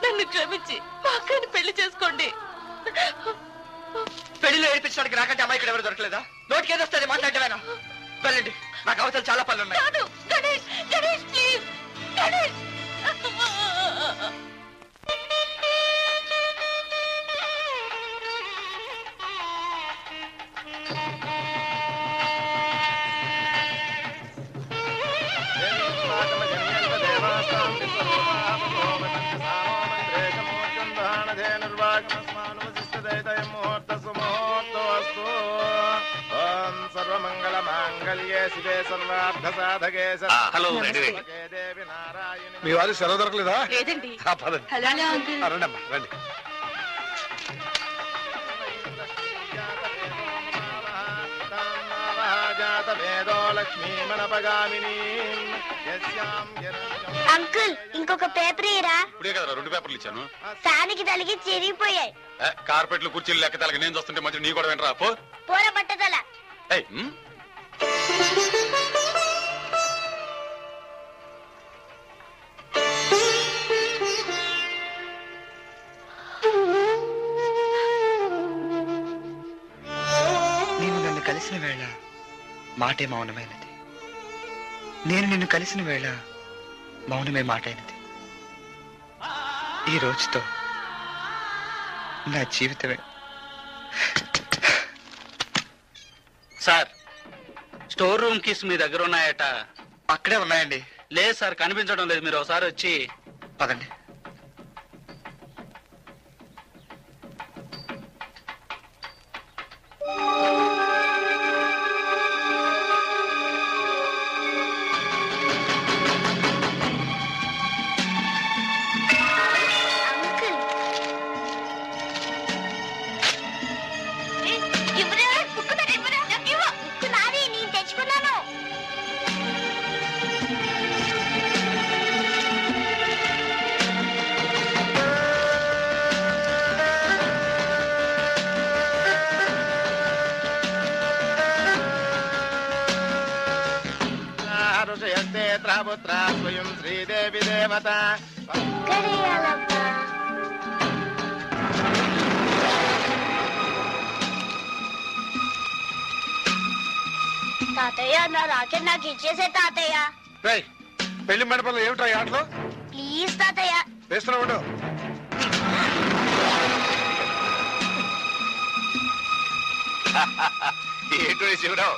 నన్ను క్షమించి మా అక్కని పెళ్లి చేసుకోండి. పెళ్లిలో ఏడిపించడానికి నాకంటే అమ్మాయి ఇక్కడ ఎవరు దొరకలేదా? నోటికి ఏదో వస్తుంది మాట్లాడమేనా? వెళ్ళండి, నాకు అవతల చాలా పనులు ఉన్నాయి. కాదు గణేష్, గణేష్ ప్లీజ్, గణేష్. హలో, మీ వారి సెలవు దొరకలేదా? లేదండి. పదండి. Hello uncle. రండమ్మా రండి. అంకుల్, ఇంకొక పేపర్ ఇరా. ఇప్పుడే కదా 2 పేపర్లు ఇచ్చాను. ఫ్యాన్కి తలిగి చిరిగిపోయాయి. కార్పెట్లు కుర్చీలు లెక్క తలకి నేను చూస్తుంటే మధ్య నీ కూడా వినరా? పో. పూల పట్టదల. నీవు నన్ను కలిసిన వేళ మాటే మౌనమైనది. నేను నిన్ను కలిసిన వేళ మౌనమే మాటైనది. ఈ రోజుతో నా జీవితమే. Sir, store room kiss me దగ్గర ఉన్నాయట. అక్కడే ఉన్నాయండి. లేదు సార్, కనిపించడం లేదు. మీరు ఒకసారి వచ్చి పదండి. పుత్ర స్వయం శ్రీదేవి దేవత. తాతయ్య నా రాకెట్ నాకు ఇచ్చేసే తాతయ్య. పెళ్లి మండపంలో ఏమిటా ఆటలో? ప్లీజ్ తాతయ్య. వేస్తున్నా ఉండు. ఏంటో శివరావు,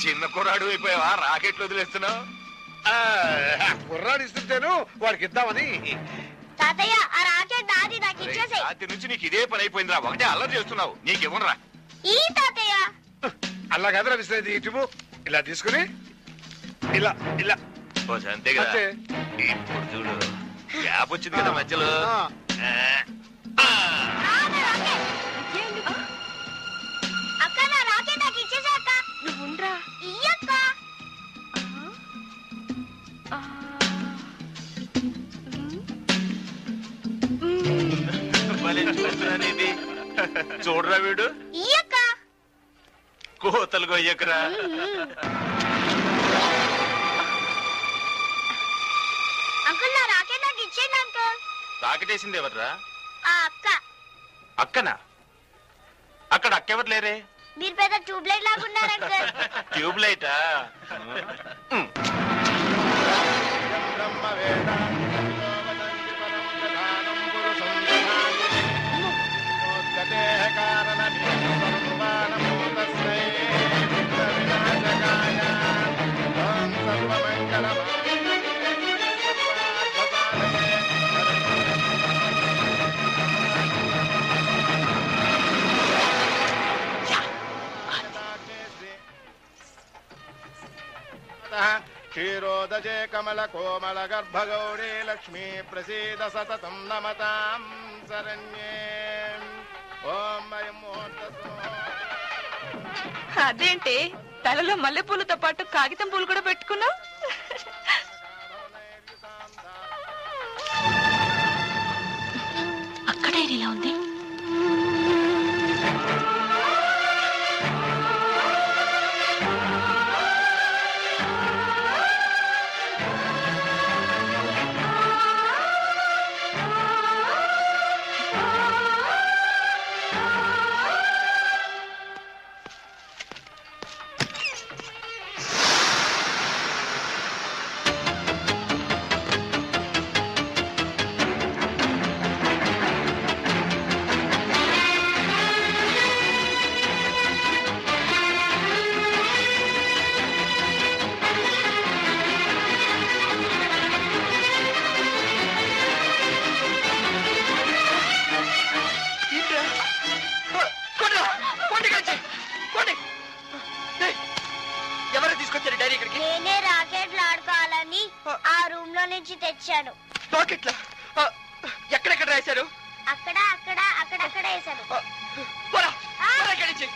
చిన్న కుర్రాడు అయిపోయావా? రాకెట్లు వదిలేస్తున్నావు? కుర్రాడు ఇస్తుంటేను వాడికి ఇద్దామని. తాతయ్య ఆ రాకెట్ నాది, నాకు ఇచ్చేసే. రాత్రి నుంచి నీకు ఇదే పని అయిపోయిందిరా. ఒకటే అల్లరి చేస్తున్నావు. నీకేమనరా? ఈ తాతయ్య అలా కదరా విసిరేది. ఇటు ఇలా తీసుకుని ఇలా ఇలా అంతే కదా. ఇప్పుడు చూడు, గ్యాప్ వచ్చింది కదా మధ్యలో. అక్క నా రాకెట్ నాకు ఇచ్చేసే అక్క. నువ్వు ఉండరా. ఇయ్యక్క. చూడరా వీడు. ఇయ్యక్క. కోతలు కొయ్యకరా. అంకుల్ నా రాకెట్ నాకు ఇచ్చేయండి అంకుల్. రాకెటేసింది ఎవర్రా? ఆ అక్క. అక్కనా? అక్కడ అక్క ఎవరు లేరే? మీరు పెద్ద ట్యూబ్ లైట్ లాగున్నారు అంకుల్. ట్యూబ్ లైటా? క్షీరోదజే కమల కోమల గర్భగౌరీ లక్ష్మీ ప్రసీద సతతం నమతాం శరణ్యే. ఓం అయం అదేంటి తలలో మల్లెపూలతో పాటు కాగితం పూలు కూడా పెట్టుకున్నావు? అక్కడ ఇలా ఉంది. ఎవరు తీసుకొచ్చారు డైరీ ఇక్కడికి? నేనే రాకెట్లు ఆడుకోవాలని ఆ రూమ్ లో నుంచి తెచ్చాను. రాకెట్లా? ఎక్కడెక్కడ రాశారు? అక్కడ అక్కడ అక్కడక్కడ వేశాను. ఇక్కడి నుంచి.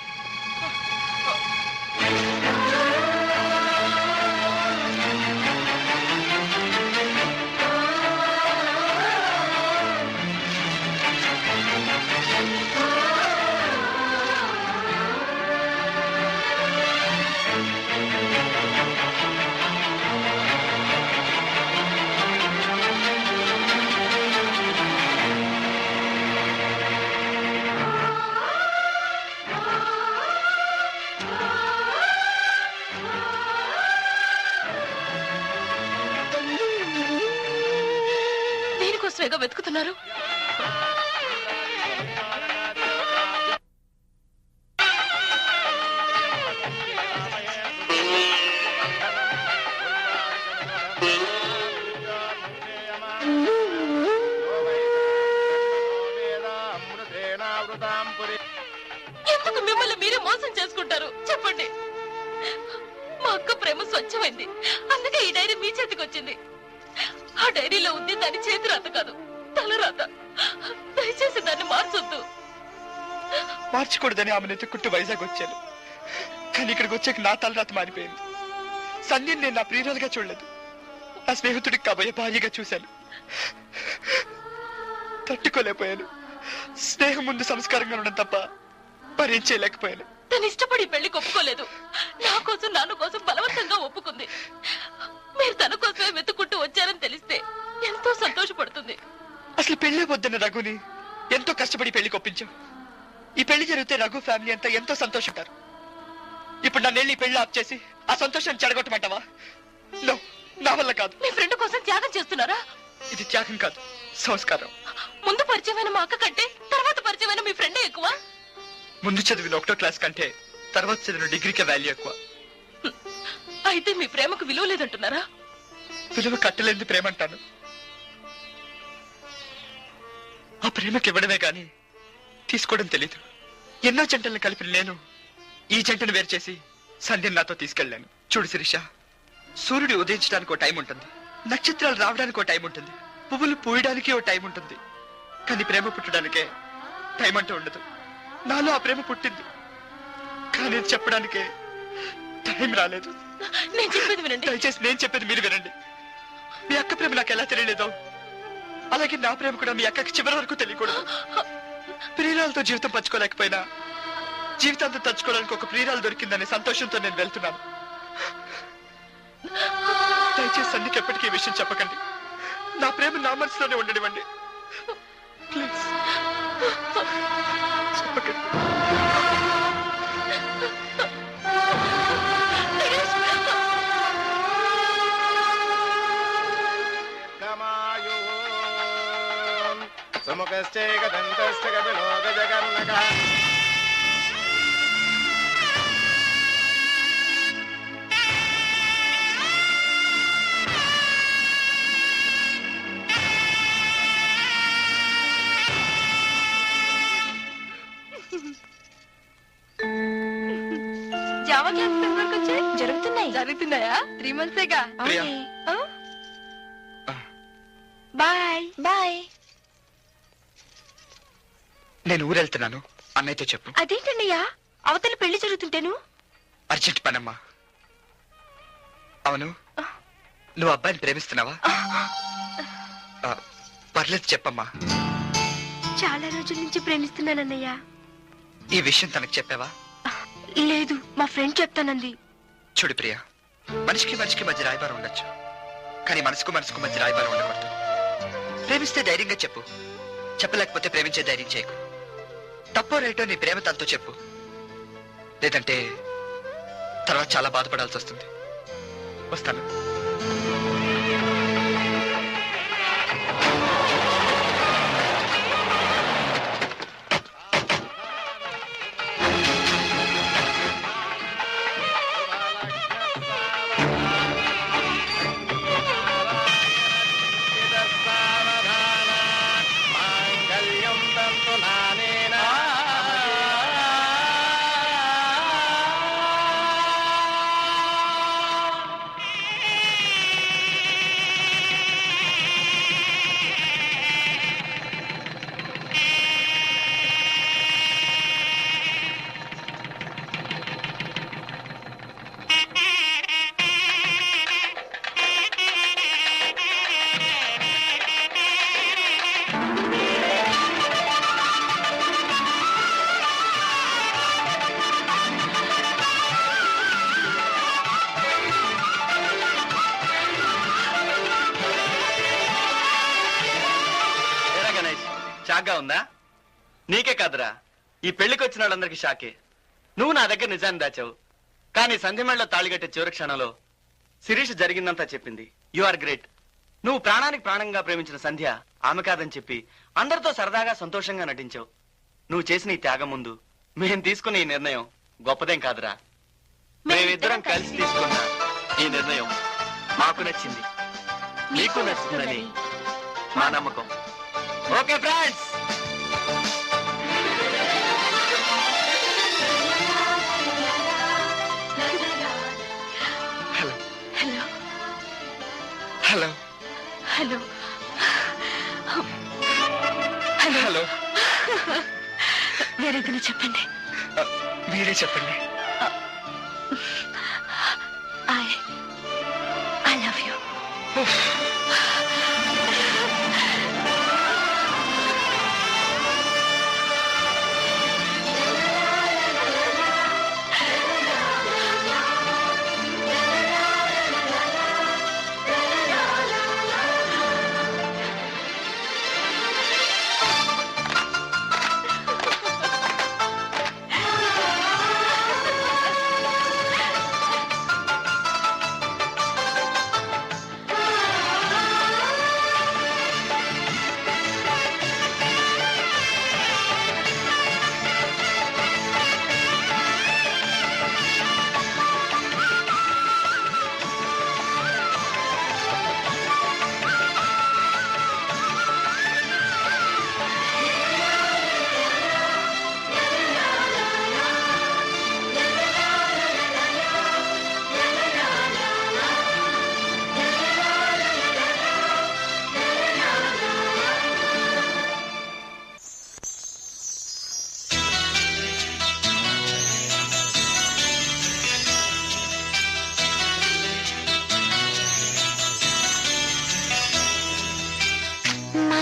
దేనికోసమేగా వెతుకుతున్నారు? ఎందుకు మిమ్మల్ని మీరే మోసం చేసుకుంటారు చెప్పండి. మా అక్క ప్రేమ స్వచ్ఛమైంది, అందుకే ఈ డైరీ మీ చేతికి వచ్చింది. ఆ డైరీలో ఉంది దాని చేతి రాత కాదు, తల రాత. దయచేసి దాన్ని మార్చొద్దు. మార్చకూడదని ఆమెను ఎత్తుకుంటూ వైజాగ్ వచ్చాను. కానీ ఇక్కడికి వచ్చాక నా తలరాత మారిపోయింది. సంధ్యని నేను నా ప్రియురాలుగా చూడలేదు, నా స్నేహితుడికి కాబోయే భార్యగా చూశాను. తట్టుకోలేకపోయాను. స్నేహం ముందు సంస్కారంగా ఉండడం తప్ప మరేం చేయలేకపోయాను. తను ఇష్టపడి పెళ్లి ఒప్పుకోలేదు. నా కోసం నాన్న కోసం బలవంతంగా ఒప్పుకుంది. మీరు తన కోసమే వెతుక్కుంటూ వచ్చారని తెలిస్తే ఎంతో సంతోషపడుతుంది. అసలు పెళ్లి వద్దన్న రఘుని ఎంతో కష్టపడి పెళ్లి కొప్పించాం. ఈ పెళ్లి జరిగితే రఘు ఫ్యామిలీ అంతా ఎంతో సంతోషింటారు. ఇప్పుడు నన్ను వెళ్ళి పెళ్లి ఆఫ్ చేసి ఆ సంతోషాన్ని చెడగొట్టమంటావా? నా వల్ల కాదు. మీ ఫ్రెండ్ కోసం త్యాగం చేస్తున్నారా? ఇది త్యాగం కాదు, సంస్కారం. ముందు పరిచయమైన మా అక్క కంటే తర్వాత పరిచయమైన మీ ఫ్రెండే ఎక్కువ. ముందు చదివిన 1వ క్లాస్ కంటే తర్వాత చదివిన డిగ్రీకే వాల్యూ ఎక్కువ. అయితే మీ ప్రేమకు విలువ లేదంటున్నారా? విలువ కట్టలేని ప్రేమ అంటాను. ఆ ప్రేమకి ఇవ్వడమే కానీ తీసుకోవడం తెలీదు. ఎన్నో జంటలను కలిపి నేను ఈ జంటను వేరు చేసి సంధ్యను నాతో తీసుకెళ్లాను. చూడు శిరీష, సూర్యుడు ఉదయించడానికి ఓ టైం ఉంటుంది, నక్షత్రాలు రావడానికి ఓ టైం ఉంటుంది, పువ్వులు పూయడానికి ఓ టైం ఉంటుంది. కానీ ప్రేమ పుట్టడానికే టైం అంటూ ఉండదు. నాలో ఆ ప్రేమ పుట్టింది, కానీ చెప్పడానికే టైం రాలేదు. నేను చెప్పేది వినండి. దయచేసి నేను చెప్పేది మీరు వినండి. మీ అక్క ప్రేమ నాకు ఎలా తెలియలేదో అలాగే నా ప్రేమ కూడా మీ అక్కకి చివరి వరకు తెలియకూడదు. ప్రియురాలతో జీవితం పంచుకోలేకపోయినా జీవితాంతం తచ్చుకోవడానికి ఒక ప్రియురాలు దొరికిందనే సంతోషంతో నేను వెళ్తున్నాను. దయచేసి సంధికి ఎప్పటికీ ఈ విషయం చెప్పకండి. నా ప్రేమ నా మనసులోనే ఉండనివ్వండి ప్లీజ్. చెప్పకండి. జావా క్లాస్ వరకు వచ్చాయి. జరుగుతున్నాయా? 3 monthsగా. Bye bye. నేను ఊరెళ్తున్నాను, అన్నయ్యతో చెప్పు. అదేంటన్నయ్యా, అవతల పెళ్లి జరుగుతుంటేను? అర్జెంట్ పనమ్మా. అవును, నువ్వు అబ్బాయిని ప్రేమిస్తున్నావా? పర్లేదు చెప్పమ్మా. చాలా రోజుల నుంచి ప్రేమిస్తున్నానన్నయ్య. ఈ విషయం తనకు చెప్పావా? లేదు, మా ఫ్రెండ్ చెప్తానంది. చూడు ప్రియా, మనిషికి మనిషికి మధ్య రాయబారం ఉండొచ్చు, కానీ మనసుకు మనసుకు మధ్య రాయబారం ఉండకూడదు. ప్రేమిస్తే ధైర్యంగా చెప్పు, చెప్పలేకపోతే ప్రేమించే ధైర్యం చేయకు. తప్పో రైటో నీ ప్రేమ తనతో చెప్పు, లేదంటే తర్వాత చాలా బాధపడాల్సి వస్తుంది. వస్తాను. షాక్గా ఉందా? నీకే కాదురా, ఈ పెళ్లికి వచ్చిన వాళ్ళందరికీ షాకే. నువ్వు నా దగ్గర నిజాన్ని దాచావు, కానీ సంధ్యమేళలో తాళిగట్టే చివరి క్షణంలో శిరీష్ జరిగిందంతా చెప్పింది. You are great. నువ్వు ప్రాణానికి ప్రాణంగా ప్రేమించిన సంధ్య ఆమె కాదని చెప్పి అందరితో సరదాగా సంతోషంగా నటించావు. నువ్వు చేసిన ఈ త్యాగం ముందు మేం తీసుకున్న ఈ నిర్ణయం గొప్పదేం కాదురా. మేమిద్దరం కలిసి తీసుకున్న ఈ నిర్ణయం మాకు నచ్చింది, నీకు నచ్చిందని మా నమ్మకం. Okay friends, hello hello hello hello. వేరేదైనా చెప్పండి. మీరే చెప్పండి. I love you.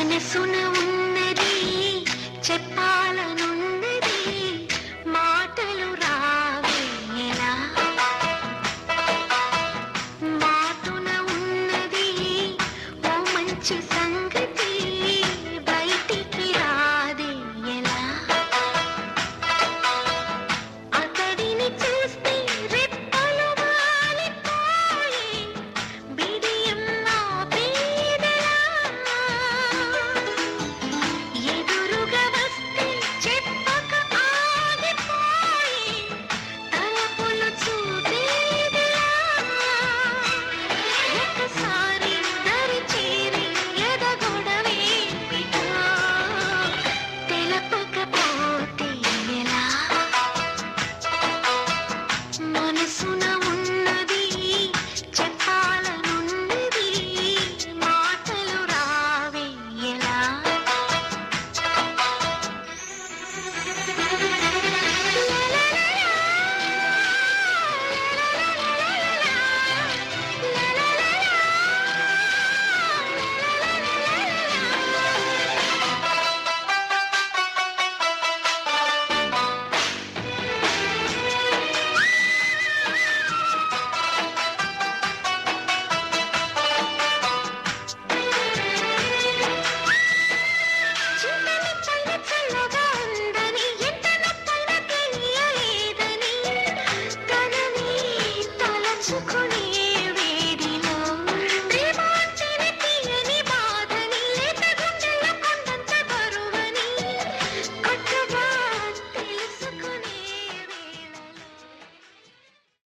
మనసున ఉన్నది చెప్పాలనున్నది మాటలు రావేలా మాటున ఉన్నది ఓ మంచి